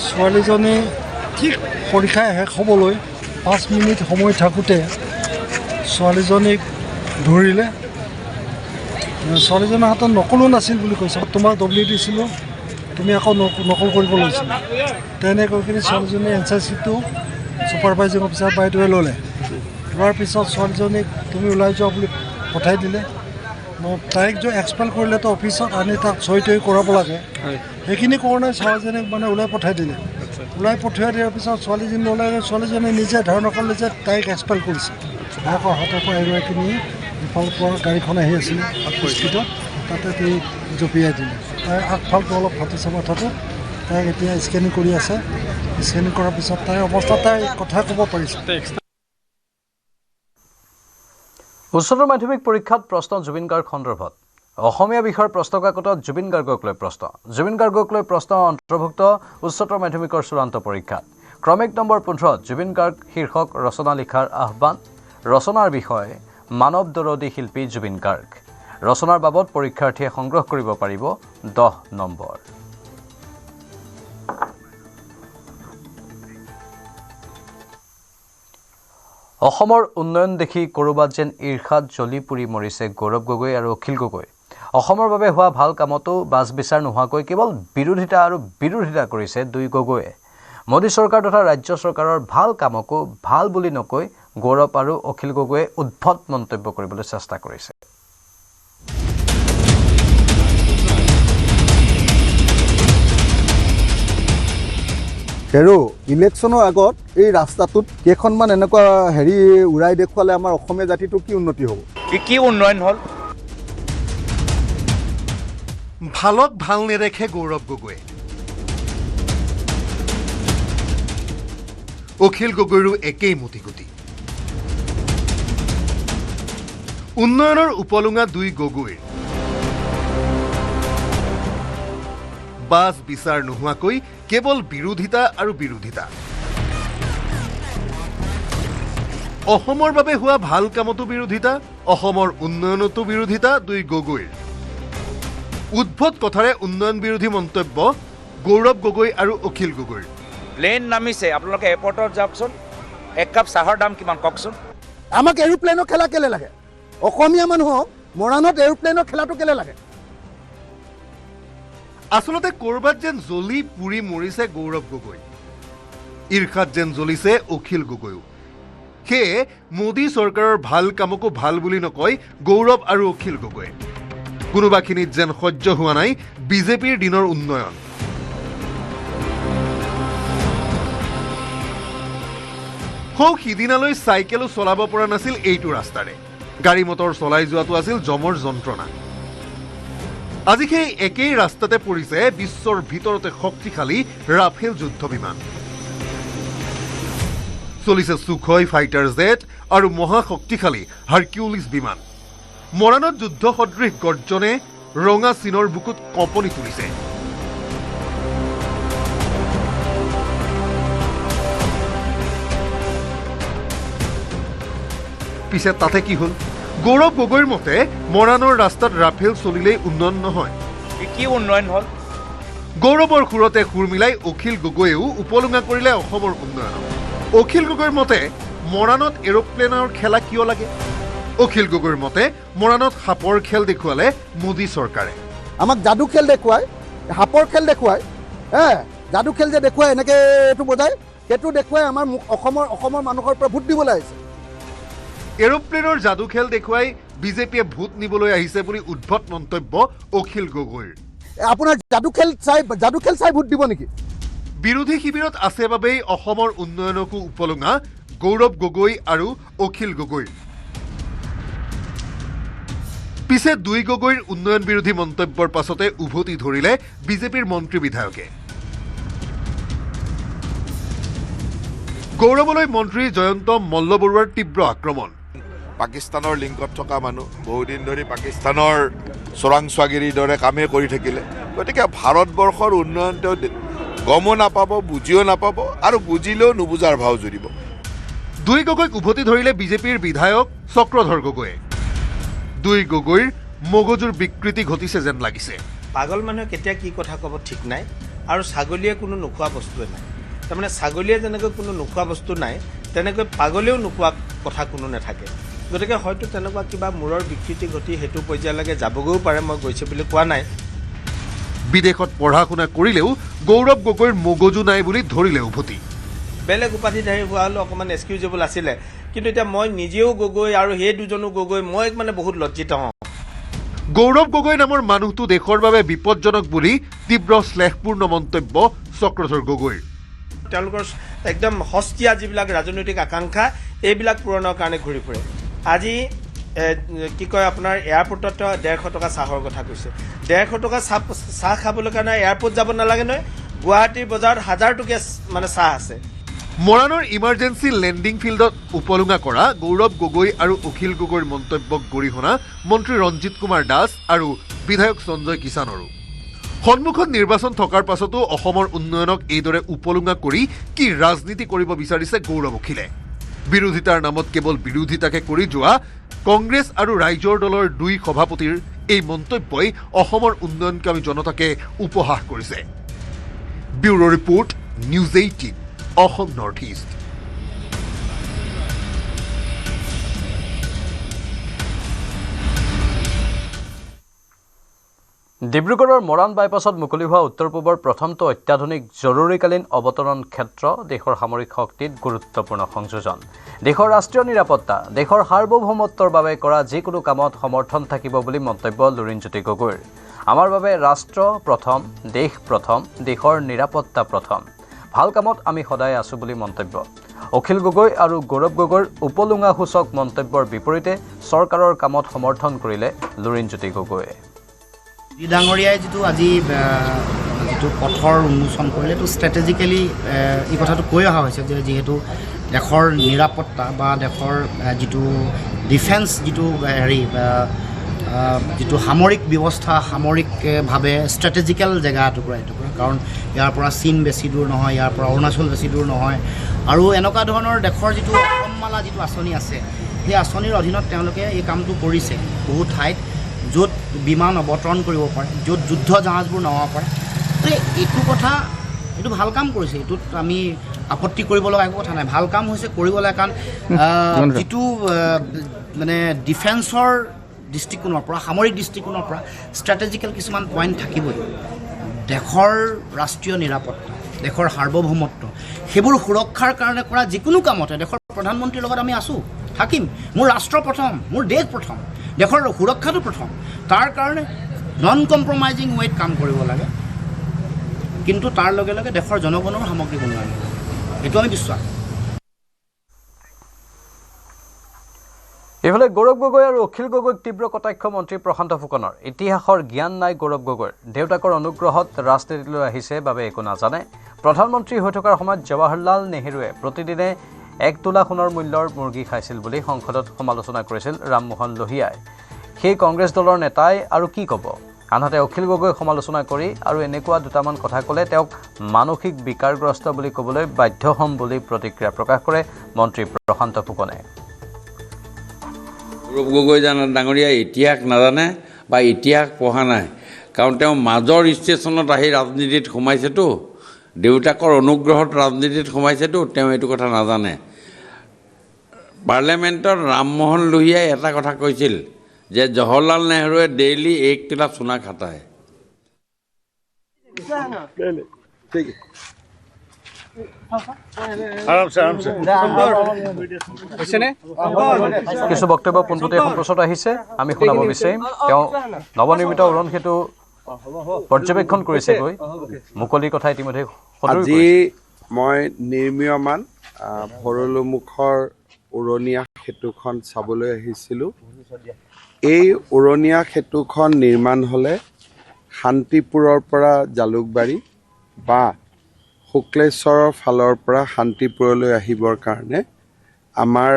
ছোৱালীজনী ঠিক পৰীক্ষা শেষ হ'বলৈ 5 মিনিট সময় থাকোঁতে ছোৱালীজনীক ধৰিলে। ছোৱালীজনীৰ হাতত নকলো নাছিল বুলি কৈছে। তোমাক ডব্লিউ দিছিলোঁ, তুমি আকৌ নকল কৰিব লৈছিলা। তেনেকৈ কিনে ছোৱালীজনীৰ এনচাৰ চিটটো ছুপাৰভাইজিং অফিচাৰ বাইদেৱে ল'লে। লোৱাৰ পিছত ছোৱালীজনীক তুমি ওলাই যোৱা বুলি পঠাই দিলে। তাইক যে এক্সপেল কৰিলেতো অফিচত আনি তাক চহী তহী কৰাব লাগে, সেইখিনি কৰা নাই। ছোৱালীজনীক মানে ওলাই পঠাই দিলে। ওলাই পঠিয়াই দিয়াৰ পিছত ছোৱালীজনী ওলাই গৈ ছোৱালীজনী নিজে ধাৰণা কৰিলে যে তাইক এক্সপেল কৰিছে। আকৌ হাতৰ পৰা এগৰাকী ইফালৰ পৰা গাড়ীখন আহি আছিল স্পীডত, তাতে তাই জঁপিয়াই দিলে। তাইৰ আগফালটো অলপ ফাটিছে মাথাটো। তাইক এতিয়া স্কেনিং কৰি আছে। স্কেনিং কৰাৰ পিছত তাইৰ অৱস্থা, তাই কথা ক'ব পাৰিছে। উচ্চতৰ মাধ্যমিক পৰীক্ষাত প্ৰশ্ন জুবিন গাৰ্গ সন্দৰ্ভত। অসমীয়া বিষয়ৰ প্ৰশ্নকাকতত জুবিন গাৰ্গক লৈ প্ৰশ্ন। জুবিন গাৰ্গক লৈ প্ৰশ্ন অন্তৰ্ভুক্ত উচ্চতৰ মাধ্যমিকৰ চূড়ান্ত পৰীক্ষাত। ক্ৰমিক নম্বৰ 15 জুবিন গাৰ্গ শীৰ্ষক ৰচনা লিখাৰ আহ্বান। ৰচনাৰ বিষয় মানৱ দৰদী শিল্পী জুবিন গাৰ্গ। ৰচনাৰ বাবদ পৰীক্ষাৰ্থীয়ে সংগ্ৰহ কৰিব পাৰিব 10 নম্বৰ। অসমৰ উন্নয়ন দেখি ক'ৰবাত যেন ঈৰ্ষাত জ্বলি পুৰি মৰিছে গৌৰৱ গগৈ আৰু অখিল গগৈ। অসমৰ বাবে হোৱা ভাল কামতো বাছ বিচাৰ নোহোৱাকৈ কেৱল বিৰোধিতা কৰিছে দুই গগৈয়ে। মোদী চৰকাৰ তথা ৰাজ্য চৰকাৰৰ ভাল কামকো ভাল বুলি নকৈ গৌৰৱ আৰু অখিল গগৈয়ে উদ্ভট মন্তব্য কৰিবলৈ চেষ্টা কৰিছে। আৰু ইলেকশ্যনৰ আগত এই ৰাস্তাটোত কেইখনমান এনেকুৱা উৰাই দেখুৱালে আমাৰ অসমীয়া জাতিটো কি উন্নতি হ'ব? কি উন্নয়ন হ'ল? ভালক ভাল নেদেখে গৌৰৱ গগৈয়ে। অখিল গগৈৰো একেই মতিগতি। উন্নয়নৰ উপলুঙা দুই গগৈৰ বাছ বিচাৰ নোহোৱাকৈ কেৱল বিৰোধিতা আৰু বিৰোধিতা। অসমৰ বাবে হোৱা ভাল কামতো বিৰোধিতা, অসমৰ উন্নয়নতো বিৰোধিতা দুই গগৈৰ। উদ্ভট কথাৰে উন্নয়ন বিৰোধী মন্তব্য গৌৰৱ গগৈ আৰু অখিল গগৈৰ। প্লেন নামিছে, আপোনালোকে এয়াৰপৰ্টত যাওকচোন, এক কাপ চাহৰ দাম কিমান কওকচোন। আমাক এৰোপ্লেনৰ খেলা কেলে লাগে? অসমীয়া মানুহক মৰাণত এৰোপ্লেনৰ খেলাটো কেলে লাগে? আচলতে ক'ৰবাত যেন জ্বলি পুৰি মৰিছে গৌৰৱ গগৈ, ঈৰ্ষাত যেন জ্বলিছে অখিল গগৈও। সেয়ে মোদী চৰকাৰৰ ভাল কামকো ভাল বুলি নকয় গৌৰৱ আৰু অখিল গগৈয়ে। কোনোবাখিনিত যেন সহ্য হোৱা নাই বিজেপিৰ দিনৰ উন্নয়ন। সৌ সিদিনালৈ চাইকেলো চলাব পৰা নাছিল এইটো ৰাস্তাৰে গাড়ী মটৰ চলাই যোৱাটো আছিল জমৰ যন্ত্ৰণা আজি সেই একেই ৰাস্তাতে পৰিছে বিশ্বৰ ভিতৰতে শক্তিশালী ৰাফেল যুদ্ধ বিমান চলিছে সুখয় ফাইটাৰ জেট আৰু মহাশক্তিশালী হাৰকিউলিছ বিমান মৰাণত যুদ্ধ সদৃশ গৰ্জনে ৰঙা চীনৰ বুকুত কঁপনি তুলিছে পিছে তাতে কি হল গৌৰৱ গগৈৰ মতে মৰাণৰ ৰাস্তাত ৰাফেল চলিলেই উন্নয়ন নহয় কি উন্নয়ন হ'ল গৌৰৱৰ সুৰতে সুৰ মিলাই অখিল গগৈয়েও উপলুঙা কৰিলে অসমৰ উন্নয়নক অখিল গগৈৰ মতে মৰাণত এৰোপ্লেনৰ খেলা কিয় লাগে অখিল গগৈৰ মতে মৰাণত সাপৰ খেল দেখুৱালে মোদী চৰকাৰে আমাক যাদু খেল দেখুৱাই সাপৰ খেল দেখুৱাই যাদু খেল যে দেখুৱাই এনেকৈ এইটো বজাই সেইটো দেখুৱাই আমাৰ অসমৰ মানুহৰ পৰা ভোট দিবলৈ আহিছে এৰোপ্লেনৰ যাদু খেল দেখুৱাই বিজেপিয়ে ভোট নিবলৈ আহিছে বুলি উদ্ভট মন্তব্য অখিল গগৈৰ আপোনাৰ যাদু খেল চাই ভোট দিব নেকি বিৰোধী শিবিৰত আছে বাবেই অসমৰ উন্নয়নকো উপলুঙা গৌৰৱ গগৈ আৰু অখিল গগৈ পিছে দুই গগৈৰ উন্নয়ন বিৰোধী মন্তব্যৰ পাছতে উভতি ধৰিলে বিজেপিৰ মন্ত্ৰী বিধায়কে গৌৰৱলৈ মন্ত্ৰী জয়ন্ত মল্লবৰুৱাৰ তীব্ৰ আক্ৰমণ পাকিস্তানৰ লিংকত থকা মানুহ বহুদিন ধৰি পাকিস্তানৰ চোৰাংচোৱাগিৰিৰ দৰে কামেই কৰি থাকিলে গতিকে ভাৰতবৰ্ষৰ উন্নয়ন তেওঁ গমো নাপাব বুজিও নাপাব আৰু বুজিলেও নুবুজাৰ ভাও জুৰিব দুই গগৈক উভতি ধৰিলে বিজেপিৰ বিধায়ক চক্ৰধৰ গগৈয়ে দুই গগৈৰ মগজুৰ বিকৃতি ঘটিছে যেন লাগিছে পাগল মানুহে কেতিয়া কি কথা ক'ব ঠিক নাই আৰু ছাগলীয়ে কোনো নোখোৱা বস্তুৱে নাই তাৰমানে ছাগলীয়ে যেনেকৈ কোনো নোখোৱা বস্তু নাই তেনেকৈ পাগলেও নোখোৱা কথা কোনো নাথাকে গতিকে হয়তো তেনেকুৱা কিবা মূৰৰ বিকৃতি ঘটি সেইটো পৰ্যায়লৈকে যাবগৈও পাৰে মই গৈছে বুলি কোৱা নাই বিদেশত পঢ়া শুনা কৰিলেও গৌৰৱ গগৈৰ মগজু নাই বুলি ধৰিলে উভতি বেলেগ উপাধিধাৰী হোৱা হ'লেও অকণমান এক্সকিউজেবল আছিলে কিন্তু এতিয়া মই নিজেও গগৈ আৰু সেই দুজনো গগৈ মই মানে বহুত লজ্জিত হওঁ গৌৰৱ গগৈ নামৰ মানুহটো দেশৰ বাবে বিপদজনক বুলি তীব্ৰ শ্লেষপূৰ্ণ মন্তব্য চক্ৰধৰ গগৈৰ তেওঁলোকৰ একদম সস্তীয়া যিবিলাক ৰাজনৈতিক আকাংক্ষা এইবিলাক পূৰণৰ কাৰণে ঘূৰি ফুৰে আজি কি কয় আপোনাৰ এয়াৰপৰ্টত 150 টকা চাহৰ কথা কৈছে 150 টকা চাহ খাবলৈ কাৰণে এয়াৰপৰ্ট যাব নালাগে নহয় গুৱাহাটীৰ বজাৰত 1000 টকীয়া মানে চাহ আছে মৰাণৰ ইমাৰ্জেঞ্চি লেণ্ডিং ফিল্ডত উপলুঙা কৰা গৌৰৱ গগৈ আৰু অখিল গগৈৰ মন্তব্যক গৰিহণা মন্ত্ৰী ৰঞ্জিত কুমাৰ দাস আৰু বিধায়ক সঞ্জয় কিষাণৰো সন্মুখত নিৰ্বাচন থকাৰ পাছতো অসমৰ উন্নয়নক এইদৰে উপলুঙা কৰি কি ৰাজনীতি কৰিব বিচাৰিছে গৌৰৱ অখিলে বিৰোধিতাৰ নামত কেৱল বিৰোধিতাকে কৰি যোৱা কংগ্ৰেছ আৰু ৰাইজৰ দলৰ দুই সভাপতিৰ এই মন্তব্যই অসমৰ উন্নয়নকামী জনতাকে উপহাস কৰিছে bureau report news 18 Assam north east ডিব্ৰুগড়ৰ মৰাণ বাইপাছত মুকলি হোৱা উত্তৰ পূবৰ প্ৰথমটো অত্যাধুনিক জৰুৰীকালীন অৱতৰণ ক্ষেত্ৰ দেশৰ সামৰিক শক্তিত গুৰুত্বপূৰ্ণ সংযোজন দেশৰ ৰাষ্ট্ৰীয় নিৰাপত্তা দেশৰ সাৰ্বভৌমত্বৰ বাবে কৰা যিকোনো কামত সমৰ্থন থাকিব বুলি মন্তব্য লুৰিণজ্যোতি গগৈৰ আমাৰ বাবে ৰাষ্ট্ৰ প্ৰথম দেশৰ নিৰাপত্তা প্ৰথম ভাল কামত আমি সদায় আছো বুলি মন্তব্য অখিল গগৈ আৰু গৌৰৱ গগৈৰ উপলুঙা সূচক মন্তব্যৰ বিপৰীতে চৰকাৰৰ কামত সমৰ্থন কৰিলে লুৰিণজ্যোতি গগৈয়ে ডাঙৰীয়াই যিটো আজি যিটো পথৰ উন্মোচন কৰিলে এইটো ষ্ট্ৰেটেজিকেলি এই কথাটো কৈ অহা হৈছে যে যিহেতু দেশৰ নিৰাপত্তা বা দেশৰ যিটো ডিফেন্স যিটো যিটো সামৰিক ব্যৱস্থা সামৰিকভাৱে ষ্ট্ৰেটেজিকেল জেগা এটুকুৰা কাৰণ ইয়াৰ পৰা চীন বেছি দূৰ নহয় ইয়াৰ পৰা অৰুণাচল বেছি দূৰ নহয় আৰু এনেকুৱা ধৰণৰ দেশৰ যিটো অসমমালা যিটো আঁচনি আছে সেই আঁচনিৰ অধীনত তেওঁলোকে এই কামটো কৰিছে বহু ঠাইত য'ত বিমান অৱতৰণ কৰিব পাৰে য'ত যুদ্ধ জাহাজবোৰ নমাব পাৰে এইটো কথা এইটো ভাল কাম কৰিছে এইটোত আমি আপত্তি কৰিব লগা একো কথা নাই ভাল কাম হৈছে কৰিব লাগে কাৰণ যিটো মানে ডিফেন্সৰ দৃষ্টিকোণৰ পৰা সামৰিক দৃষ্টিকোণৰ পৰা ষ্ট্ৰেটেজিকেল কিছুমান পইণ্ট থাকিবই দেশৰ ৰাষ্ট্ৰীয় নিৰাপত্তা দেশৰ সাৰ্বভৌমত্ব সেইবোৰ সুৰক্ষাৰ কাৰণে কৰা যিকোনো কামতে দেশৰ প্ৰধানমন্ত্ৰীৰ লগত আমি আছোঁ থাকিম মোৰ ৰাষ্ট্ৰ প্ৰথম মোৰ দেশ প্ৰথম দেশৰ সুৰক্ষাটো প্ৰথম তাৰ কাৰণে নন কম্প্ৰমাইজিং ৱেত কাম কৰিব লাগে কিন্তু তাৰ লগে লগে দেশৰ জনগণৰ সামগ্ৰিক উন্নয়ন এইটো আমি বিশ্বাস ইফালে গৌৰৱ গগৈ আৰু অখিল গগৈক তীব্ৰ কটাক্ষ মন্ত্ৰী প্ৰশান্ত ফুকনৰ। ইতিহাসৰ জ্ঞান নাই গৌৰৱ গগৈৰ। দেউতাকৰ অনুগ্ৰহত ৰাজনীতিলৈ আহিছে বাবে একো নাজানে। প্ৰধানমন্ত্ৰী হৈ থকাৰ সময়ত জৱাহৰলাল নেহৰুৱে প্ৰতিদিনে 1 তোলা সোণৰ মূল্যৰ মুৰ্গী খাইছিল বুলি সংসদত সমালোচনা কৰিছিল ৰামমোহন লোহিয়াই। সেই কংগ্ৰেছ দলৰ নেতাই আৰু কি ক'ব? আনহাতে অখিল গগৈক সমালোচনা কৰি আৰু এনেকুৱা দুটামান কথা ক'লে তেওঁক মানসিক বিকাৰগ্ৰস্ত বুলি ক'বলৈ বাধ্য হ'ম বুলি প্ৰতিক্ৰিয়া প্ৰকাশ কৰে মন্ত্ৰী প্ৰশান্ত ফুকনে। গৌৰৱ গগৈ ডাঙৰীয়া ইতিহাস নাজানে বা ইতিহাস পঢ়া নাই, কাৰণ তেওঁ মাজৰ ষ্টেচনত আহি ৰাজনীতিত সোমাইছেতো, দেউতাকৰ অনুগ্ৰহত ৰাজনীতিত সোমাইছেতো, তেওঁ এইটো কথা নাজানে। পাৰ্লিয়ামেণ্টত ৰামমোহন লোহিয়াই এটা কথা কৈছিল যে জৱাহৰলাল নেহৰুৱে ডেইলি 1 তোলা সোণা খাটায়। কিছু বক্তব্য পোনপটীয়া সম্প্ৰচাৰত আহিছে, আমি শুনাব বিচাৰিম। তেওঁ নৱনিৰ্মিত উৰণ সেতু পৰ্যবেক্ষণ কৰিছেগৈ, মুকলিৰ কথা ইতিমধ্যে আজি মই নিৰ্মীয়মান ভৰলুমুখৰ উৰণীয়া সেতুখন চাবলৈ আহিছিলোঁ। এই উৰণীয়া সেতুখন নিৰ্মাণ হ'লে শান্তিপুৰৰ পৰা জালুকবাৰী বা শুক্লেশ্বৰৰ ফালৰ পৰা শান্তিপুৰলৈ আহিবৰ কাৰণে আমাৰ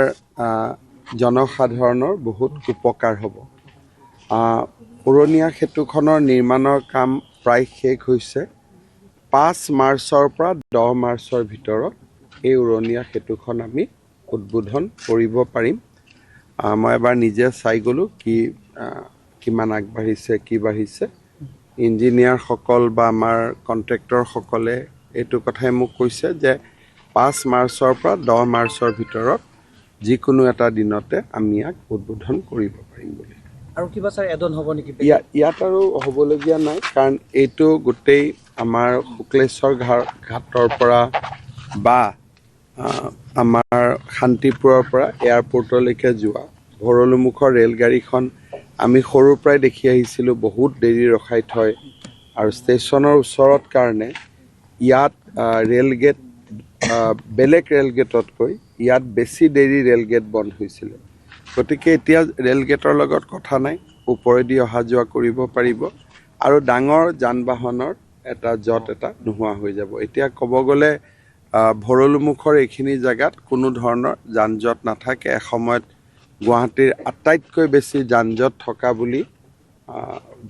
জনসাধাৰণৰ বহুত উপকাৰ হ'ব। উৰণীয়া সেতুখনৰ নিৰ্মাণৰ কাম প্ৰায় শেষ হৈছে। 5 মাৰ্চৰ পৰা 10 মাৰ্চৰ ভিতৰত এই উৰণীয়া সেতুখন আমি উদ্বোধন কৰিব পাৰিম। মই এবাৰ নিজে চাই গ'লোঁ কিমান আগবাঢ়িছে, কি বাঢ়িছে। ইঞ্জিনিয়াৰসকল বা আমাৰ কণ্ট্ৰেক্টৰসকলে এইটো কথাই মোক কৈছে যে 5 মাৰ্চৰ পৰা 10 মাৰ্চৰ ভিতৰত যিকোনো এটা দিনতে আমি ইয়াক উদ্বোধন কৰিব পাৰিম বুলি। আৰু কিবা ছাৰ এডন হ'ব নেকি? ইয়াত আৰু হ'বলগীয়া নাই, কাৰণ এইটো গোটেই আমাৰ শুক্লেশ্বৰ ঘাটৰ পৰা বা আমাৰ শান্তিপুৰৰ পৰা এয়াৰপৰ্টলৈকে যোৱা ভৰলুমুখৰ ৰেলগাড়ীখন আমি সৰুৰ পৰাই দেখি আহিছিলোঁ, বহুত দেৰি ৰখাই থয়। আৰু ষ্টেচনৰ ওচৰত কাৰণে ইয়াত ৰেলগেট বেলেগ ৰেলগেটতকৈ ইয়াত বেছি দেৰি ৰেলগেট বন্ধ হৈছিলে। গতিকে এতিয়া ৰেলগেটৰ লগত কথা নাই, ওপৰেদি অহা যোৱা কৰিব পাৰিব আৰু ডাঙৰ যান বাহনৰ এটা জঁট এটা নোহোৱা হৈ যাব। এতিয়া ক'ব গ'লে ভৰলুমুখৰ এইখিনি জেগাত কোনো ধৰণৰ যান জঁট নাথাকে। এসময়ত গুৱাহাটীৰ আটাইতকৈ বেছি যান জঁট থকা বুলি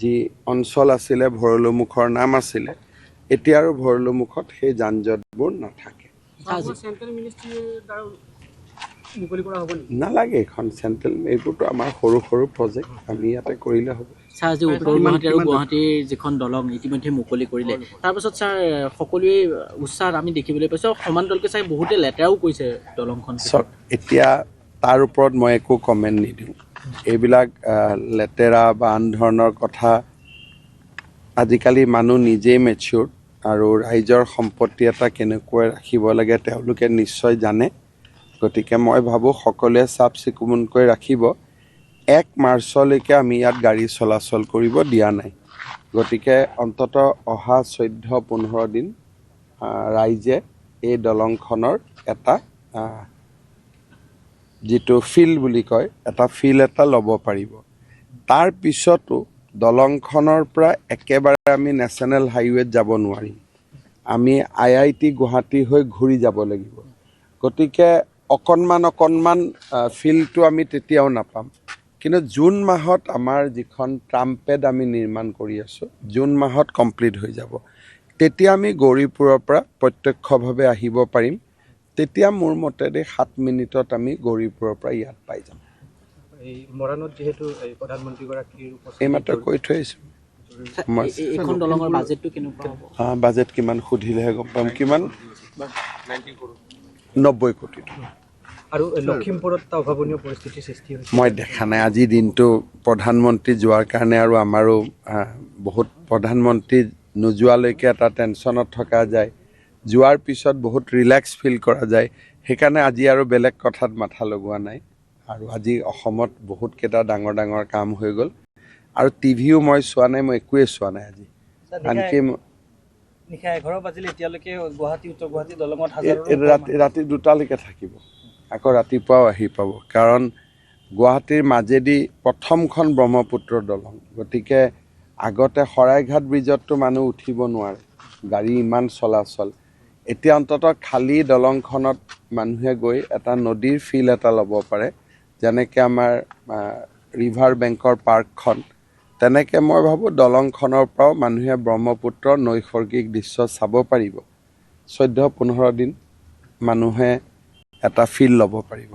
যি অঞ্চল আছিলে, ভৰলুমুখৰ নাম আছিলে। এতিয়া আৰু ভৰলুমুখত সেই যান জঁটবোৰ নাথাকে। নালাগে এইখন চেণ্ট্ৰেল, এইবোৰতো আমাৰ সৰু সৰু প্ৰজেক্ট, আমি ইয়াতে কৰিলে হ'ব। ছাৰ আজি উত্তৰ গুৱাহাটী আৰু গুৱাহাটীৰ যিখন দলং ইতিমধ্যে মুকলি কৰিলে, তাৰপাছত ছাৰ সকলোৱে উৎসাহ আমি দেখিবলৈ পাইছোঁ। সমান্তৰালকৈ চাই বহুতে লেতেৰাও কৰিছে দলংখন। চাওক, এতিয়া তাৰ ওপৰত মই একো কমেণ্ট নিদিওঁ। এইবিলাক লেতেৰা বা আন ধৰণৰ কথা, আজিকালি মানুহ নিজেই মেচিয়ৰ আৰু ৰাইজৰ সম্পত্তি এটা কেনেকৈ ৰাখিব লাগে তেওঁলোকে নিশ্চয় জানে। গতিকে মই ভাবোঁ সকলোৱে চাফ চিকুণকৈ ৰাখিব। 1 মাৰ্চলৈকে আমি ইয়াত গাড়ী চলাচল কৰিব দিয়া নাই। গতিকে অন্ততঃ অহা 14-15 দিন ৰাইজে এই দলংখনৰ এটা যিটো ফিল বুলি কয়, এটা ফিল এটা ল'ব পাৰিব। তাৰ পিছতো দলংখনৰ পৰা একেবাৰে আমি নেশ্যনেল হাইৱেত যাব নোৱাৰিম, আমি IIT গুৱাহাটী হৈ ঘূৰি যাব লাগিব। গতিকে অকণমান ফিলটো আমি তেতিয়াও নাপাম। কিন্তু জুন মাহত আমাৰ যিখন ট্ৰাম্পেড আমি নিৰ্মাণ কৰি আছোঁ, জুন মাহত কমপ্লিট হৈ যাব। তেতিয়া আমি গৌৰীপুৰৰ পৰা প্ৰত্যক্ষভাৱে আহিব পাৰিম। তেতিয়া মোৰ মতেদি 7 মিনিটত আমি গৌৰীপুৰৰ পৰা ইয়াত পাই যাম। এইমাত্ৰ কৈ থৈ আহিছোঁ। বাজেট কিমান সুধিলেহে গম পাম। কিমান? 90 কোটি। আৰু লখিমপুৰত অভাৱনীয় পৰিস্থিতি সৃষ্টি হৈছে। মই দেখা নাই আজিৰ দিনটো প্ৰধানমন্ত্ৰী যোৱাৰ কাৰণে, আৰু আমাৰো বহুত প্ৰধানমন্ত্ৰী নোযোৱালৈকে এটা টেনশ্যনত থকা যায়, যোৱাৰ পিছত বহুত ৰিলেক্স ফিল কৰা যায়। সেইকাৰণে আজি আৰু বেলেগ কথাত মাথা লগোৱা নাই। আৰু আজি অসমত বহুতকেইটা ডাঙৰ ডাঙৰ কাম হৈ গ'ল। আৰু টিভিও মই চোৱা নাই, মই একোৱে চোৱা নাই আজি। আনকি নিশা 11 বাজিলে এতিয়ালৈকে গুৱাহাটী উত্তৰ গুৱাহাটী দলঙত ৰাতি 2টালৈকে থাকিব, আকৌ ৰাতিপুৱাও আহি পাব। কাৰণ গুৱাহাটীৰ মাজেদি প্ৰথমখন ব্ৰহ্মপুত্ৰ দলং গতিকে আগতে শৰাইঘাট ব্ৰিজততো মানুহ উঠিব নোৱাৰে গাড়ী ইমান চলাচল এতিয়া অন্ততঃ খালী দলংখনত মানুহে গৈ এটা নদীৰ ফিল এটা ল'ব পাৰে যেনেকৈ আমাৰ ৰিভাৰ বেংকৰ পাৰ্কখন তেনেকৈ মই ভাবোঁ দলংখনৰ পৰাও মানুহে ব্ৰহ্মপুত্ৰৰ নৈসৰ্গিক দৃশ্য চাব পাৰিব 14-15 দিন মানুহে এটা ফিল ল'ব পাৰিব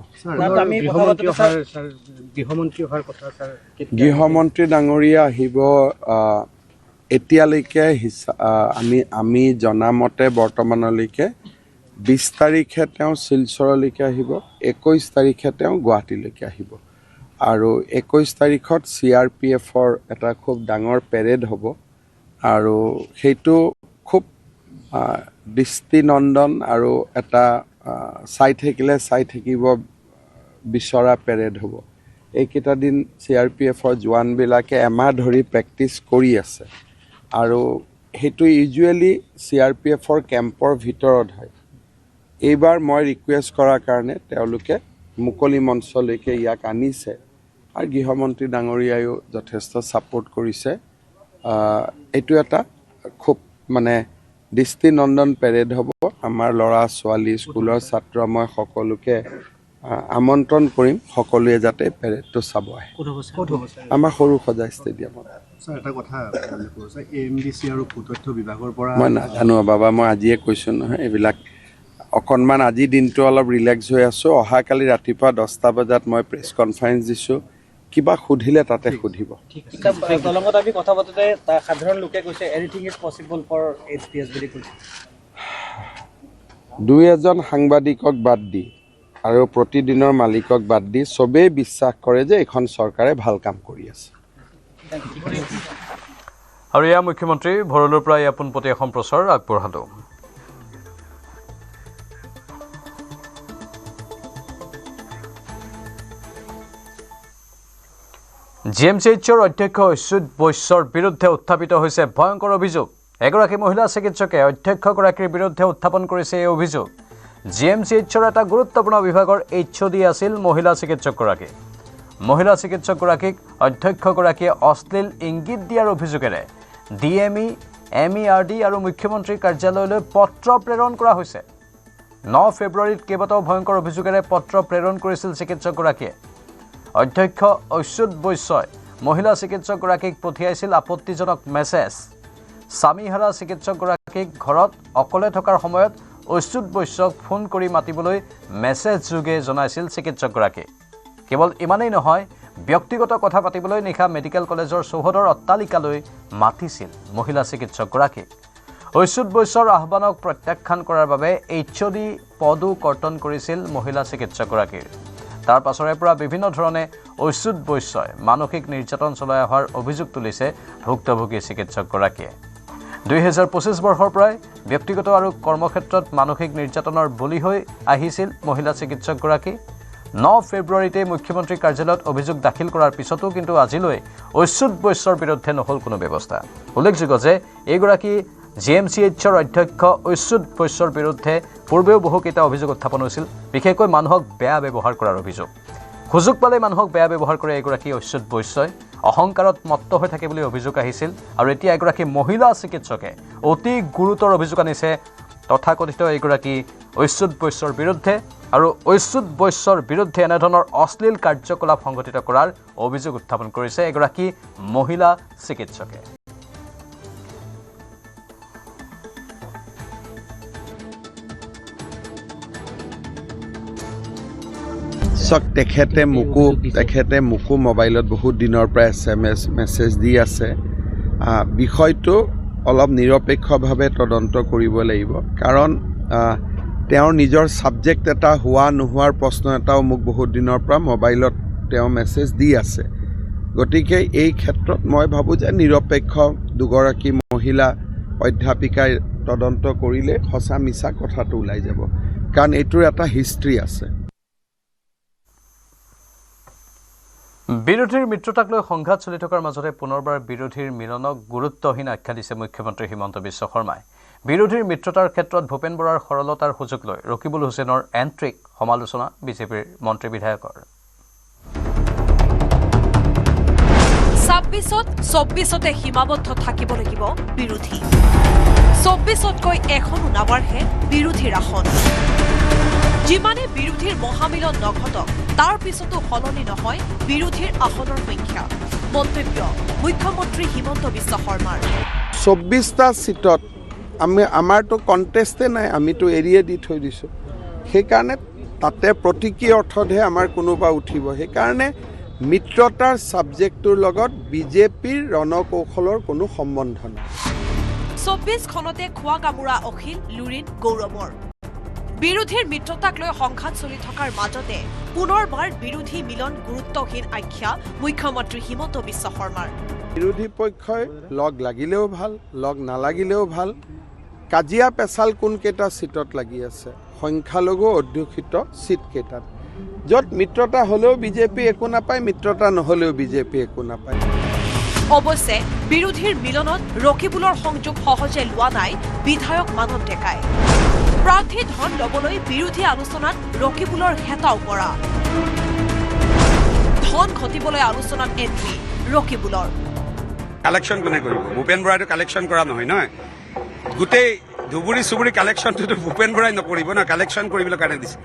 গৃহমন্ত্ৰী ডাঙৰীয়া আহিব এতিয়ালৈকে আমি জনামতে বৰ্তমানলৈকে 20 তাৰিখে তেওঁ শিলচৰলৈকে আহিব 21 তাৰিখে তেওঁ গুৱাহাটীলৈকে আহিব আৰু 21 তাৰিখত CRPFৰ এটা খুব ডাঙৰ পেৰেড হ'ব আৰু সেইটো খুব দৃষ্টিনন্দন আৰু এটা চাই থাকিব বিচৰা পেৰেড হ'ব এইকেইটা দিন CRPFৰ জোৱানবিলাকে এমাহ ধৰি প্ৰেক্টিছ কৰি আছে আৰু সেইটো ইউজুৱেলি CRPFৰ কেম্পৰ ভিতৰত হয় এইবাৰ মই ৰিকুৱেষ্ট কৰাৰ কাৰণে তেওঁলোকে মুকলি মঞ্চলৈকে ইয়াক আনিছে আৰু গৃহমন্ত্ৰী ডাঙৰীয়ায়ো যথেষ্ট ছাপোৰ্ট কৰিছে এইটো এটা খুব মানে দৃষ্টিনন্দন পেৰেড হ'ব আমাৰ ল'ৰা ছোৱালী স্কুলৰ ছাত্ৰ মই সকলোকে আমন্ত্ৰণ কৰিম সকলোৱে যাতে পেৰেডটো চাব আহে আমাৰ সৰু সজা ষ্টেডিয়ামত এটা কথা কৈছে AMDC আৰু ভূতথ্য বিভাগৰ পৰা মই নাজানো বাবা মই আজিয়ে কৈছোঁ নহয় এইবিলাক অকণমান আজি দিনটো অলপ ৰিলেক্স হৈ আছোঁ অহাকালি ৰাতিপুৱা 10টা বজাত মই প্ৰেছ কনফাৰেঞ্চ দিছোঁ কিবা সুধিলে তাতে সুধিব দলঙত আমি কথা পাতোতে সাধাৰণ লোকে কৈছে anything is possible for HPS বুলি কৈছে 2-এজন সাংবাদিকক বাদ দি আৰু প্ৰতিদিনৰ মালিকক বাদ দি চবেই বিশ্বাস কৰে যে এখন চৰকাৰে ভাল কাম কৰি আছে আৰু এয়া মুখ্যমন্ত্ৰী ভৰলুৰ পৰা এই পোনপটীয়া সম্প্ৰচাৰ আগবঢ়ালোঁ GMCHৰ অধ্যক্ষ অচ্যুত বৈশ্যৰ বিৰুদ্ধে উত্থাপিত হৈছে ভয়ংকৰ অভিযোগ এগৰাকী মহিলা চিকিৎসকে অধ্যক্ষগৰাকীৰ বিৰুদ্ধে উত্থাপন কৰিছে এই অভিযোগ GMCHৰ এটা গুৰুত্বপূৰ্ণ বিভাগৰ HOD আছিল মহিলা চিকিৎসকগৰাকী মহিলা চিকিৎসকগৰাকীক অধ্যক্ষগৰাকীয়ে অশ্লীল ইংগিত দিয়াৰ অভিযোগেৰে DME MERD আৰু মুখ্যমন্ত্ৰীৰ কাৰ্যালয়লৈ পত্ৰ প্ৰেৰণ কৰা হৈছে 9 ফেব্ৰুৱাৰীত কেইবাটাও ভয়ংকৰ অভিযোগেৰে পত্ৰ প্ৰেৰণ কৰিছিল চিকিৎসকগৰাকীয়ে অধ্যক্ষ অচ্যুত বৈশ্যই মহিলা চিকিৎসকগৰাকীক পঠিয়াইছিল আপত্তিজনক মেছেজ স্বামীহাৰা চিকিৎসকগৰাকীক ঘৰত অকলে থকাৰ সময়ত অচ্যুত বৈশ্যক ফোন কৰি মাতিবলৈ মেছেজ যোগে জনাইছিল চিকিৎসকগৰাকী কেৱল ইমানেই নহয় ব্যক্তিগত কথা পাতিবলৈ নিশা মেডিকেল কলেজৰ চৌহদৰ অট্টালিকালৈ মাতিছিল মহিলা চিকিৎসকগৰাকীক অচ্যুত বৈশ্যৰ আহ্বানক প্ৰত্যাখ্যান কৰাৰ বাবে HOD পদো কৰ্তন কৰিছিল মহিলা চিকিৎসকগৰাকীৰ তাৰ পাছৰে পৰা বিভিন্ন ধৰণে অচ্যুত বৈশ্যই মানসিক নিৰ্যাতন চলাই অহাৰ অভিযোগ তুলিছে ভুক্তভোগী চিকিৎসকগৰাকীয়ে 2025 বৰ্ষৰ পৰাই ব্যক্তিগত আৰু কৰ্মক্ষেত্ৰত মানসিক নিৰ্যাতনৰ বলি হৈ আহিছিল মহিলা চিকিৎসকগৰাকী 9 ফেব্ৰুৱাৰীতে মুখ্যমন্ত্ৰী কাৰ্যালয়ত অভিযোগ দাখিল কৰাৰ পিছতো কিন্তু আজিলৈ অচ্যুত বৈশ্যৰ বিৰুদ্ধে নহল কোনো ব্যৱস্থা উল্লেখযোগ্য যে এইগৰাকী GMCHৰ অধ্যক্ষ অচ্যুত বৈশ্যৰ বিৰুদ্ধে পূৰ্বেও বহুকেইটা অভিযোগ উত্থাপন হৈছিল বিশেষকৈ মানুহক বেয়া ব্যৱহাৰ কৰাৰ অভিযোগ সুযোগ পালে মানুহক বেয়া ব্যৱহাৰ কৰে এগৰাকী অচ্যুত বৈশ্যই অহংকাৰত মত্ত হৈ থাকে বুলি অভিযোগ আহিছিল আৰু এতিয়া এগৰাকী মহিলা চিকিৎসকে অতি গুৰুতৰ অভিযোগ আনিছে তথাকথিত এগৰাকী অচ্যুত বৈশ্যৰ বিৰুদ্ধে আৰু অচ্যুত বৈশ্যৰ বিৰুদ্ধে এনেধৰণৰ অশ্লীল কাৰ্যকলাপ সংঘটিত কৰাৰ অভিযোগ উত্থাপন কৰিছে এগৰাকী মহিলা চিকিৎসকে চক তেখেতে মোকো মোবাইলত বহুত দিনৰ পৰা SMS মেছেজ দি আছে বিষয়টো অলপ নিৰপেক্ষভাৱে তদন্ত কৰিব লাগিব কাৰণ তেওঁৰ নিজৰ সাবজেক্ট এটা হোৱা নোহোৱাৰ প্ৰশ্ন এটাও মোক বহুত দিনৰ পৰা মোবাইলত তেওঁ মেছেজ দি আছে গতিকে এই ক্ষেত্ৰত মই ভাবোঁ যে নিৰপেক্ষ দুগৰাকী মহিলা অধ্যাপিকাই তদন্ত কৰিলে সঁচা মিছা কথাটো ওলাই যাব কাৰণ এইটোৰ এটা হিষ্ট্ৰী আছে বিৰোধীৰ মিত্ৰতাক লৈ সংঘাত চলি থকাৰ মাজতে পুনৰবাৰ বিৰোধীৰ মিলনক গুৰুত্বহীন আখ্যা দিছে মুখ্যমন্ত্ৰী হিমন্ত বিশ্ব শৰ্মাই বিৰোধীৰ মিত্ৰতাৰ ক্ষেত্ৰত ভূপেন বৰাৰ সৰলতাৰ সুযোগ লৈ ৰকিবুল হুছেইনৰ এণ্ট্ৰিক সমালোচনা বিজেপিৰ মন্ত্ৰী বিধায়কৰ 26ত 24তে সীমাবদ্ধ থাকিব লাগিব বিৰোধী 24তকৈ এখনো নাবাঢ়ে বিৰোধীৰ আসন যিমানে বিৰোধীৰ মহামিলন নঘটক তাৰ পিছতো সলনি নহয় বিৰোধীৰ আসনৰ সংখ্যা মন্তব্য মুখ্যমন্ত্ৰী হিমন্ত বিশ্ব শৰ্মাৰ 24টা সিটত আমাৰতো কণ্টেষ্টে নাই আমিতো এৰিয়ে দি থৈ দিছোঁ সেইকাৰণে তাতে প্ৰতীকী অৰ্থতহে আমাৰ কোনোবা উঠিব সেইকাৰণে মিত্ৰতাৰ ছাবজেক্টটোৰ লগত বিজেপিৰ ৰণকৌশলৰ কোনো সম্বন্ধ নাই 24খনতে খোৱা কামোৰা অখিল লুৰিণ গৌৰৱৰ বিৰোধীৰ মিত্ৰতাক লৈ সংঘাত চলি থকাৰ মাজতে পুনৰবাৰ বিৰোধী মিলন গুৰুত্বহীন আখ্যা মুখ্যমন্ত্ৰী হিমন্ত বিশ্ব শৰ্মাৰ বিৰোধী পক্ষই লগ লাগিলেও ভাল লগ নালাগিলেও ভাল কাজিয়া পেচাল কোনকেইটা সিটত লাগি আছে সংখ্যালঘু অধ্যুষিত সিট কেইটাত য'ত মিত্ৰতা হ'লেও বিজেপি একো নাপায় মিত্ৰতা নহ'লেও বিজেপি একো নাপায় অৱশ্যে বিৰোধীৰ মিলনত ৰকিবুলৰ সংযোগ সহজে লোৱা নাই বিধায়ক মানৱ ডেকাই প্ৰাৰ্থী ধন ল'বলৈ বিৰোধী আলোচনাত ৰকিবুলৰ হেতা ওপৰা ধন ঘটিবলৈ আলোচনাত এণ্ট্ৰি ৰকিবুলৰ কালেকশ্যন কোনে কৰিব ভূপেন বৰাইতো কালেকশ্যন কৰা নহয় নহয় গোটেই ধুবুৰী চুবুৰী কালেকশ্যনটোতো ভূপেন বৰাই নকৰিব ন কালেকশ্যন কৰিবলৈ কাৰণে দিছে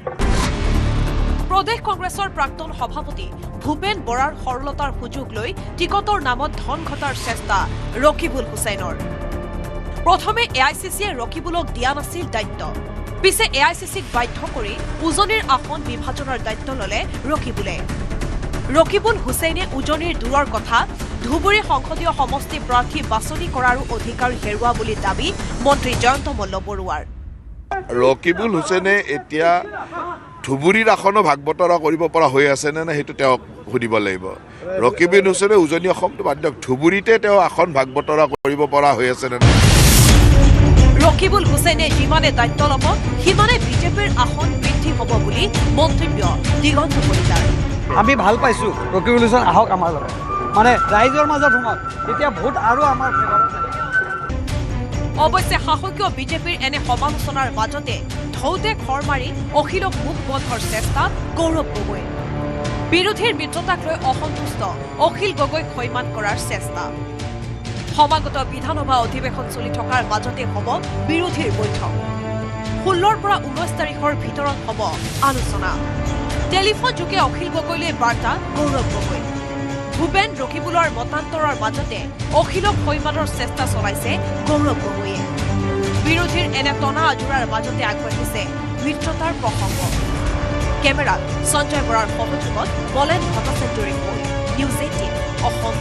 প্ৰদেশ কংগ্ৰেছৰ প্ৰাক্তন সভাপতি ভূপেন বৰাৰ সৰলতাৰ সুযোগ লৈ টিকটৰ নামত ধন ঘটাৰ চেষ্টা ৰকিবুল হুছেইনৰ প্ৰথমে এআইচিচিয়ে ৰকিবুলক দিয়া নাছিল দায়িত্ব পিছে এআইচিচিক বাধ্য কৰি উজনিৰ আসন বিভাজনৰ দায়িত্ব ল'লে ৰকিবুলে ৰকিবুল হুছেইনে উজনিৰ দূৰৰ কথা ধুবুৰী সংসদীয় সমষ্টি প্ৰাৰ্থী বাছনি কৰাৰো অধিকাৰ হেৰুওৱা বুলি দাবী মন্ত্ৰী জয়ন্ত মল্ল বৰুৱাৰ ৰকিবুল হুছেইনে এতিয়া ধুবুৰীৰ আসনো ভাগ বতৰা কৰিব পৰা হৈ আছে নে নাই সেইটো তেওঁক সুধিব লাগিব ৰকিবুল হুছেইনে উজনি অসমটো বাদ দিয়ক ধুবুৰীতে তেওঁ আসন ভাগ বতৰা কৰিব পৰা হৈ আছে নে নাই ৰকিবুল হুছেইনে যিমানে দায়িত্ব ল'ব সিমানে বিজেপিৰ আসন বৃদ্ধি হ'ব বুলি মন্তব্য দিগন্ত কলিতাৰ আমি ভাল পাইছোঁ ৰকিবুল হুছেইন আহক আমাৰ লগত মানে ৰাইজৰ মাজত সোমাওক তেতিয়া ভোট আৰু আমাৰ অৱশ্যে শাসকীয় বিজেপিৰ এনে সমালোচনাৰ মাজতে ঢৌতে খৰ মাৰি অখিলক মুখ বন্ধৰ চেষ্টা গৌৰৱ গগৈ বিৰোধীৰ মিত্ৰতাক লৈ অসন্তুষ্ট অখিল গগৈক সৈমান কৰাৰ চেষ্টা সমাগত বিধানসভা অধিৱেশন চলি থকাৰ মাজতে হ'ব বিৰোধীৰ বৈঠক 16ৰ পৰা 19 তাৰিখৰ ভিতৰত হ'ব আলোচনা টেলিফোন যোগে অখিল গগৈলৈ বাৰ্তা গৌৰৱ গগৈ ভূপেন ৰকিবুলৰ মতান্তৰৰ মাজতে অখিলক সৈমানৰ চেষ্টা চলাইছে গৌৰৱ গগৈয়ে বিৰোধীৰ এনে টনা আজোৰাৰ মাজতে আগবাঢ়িছে মিত্ৰতাৰ প্ৰসংগ কেমেৰাত সঞ্জয় বৰাৰ সহযোগত বলেন ভট্টাচাৰ্যৰ ৰিপৰ্ট নিউজ 18 অসম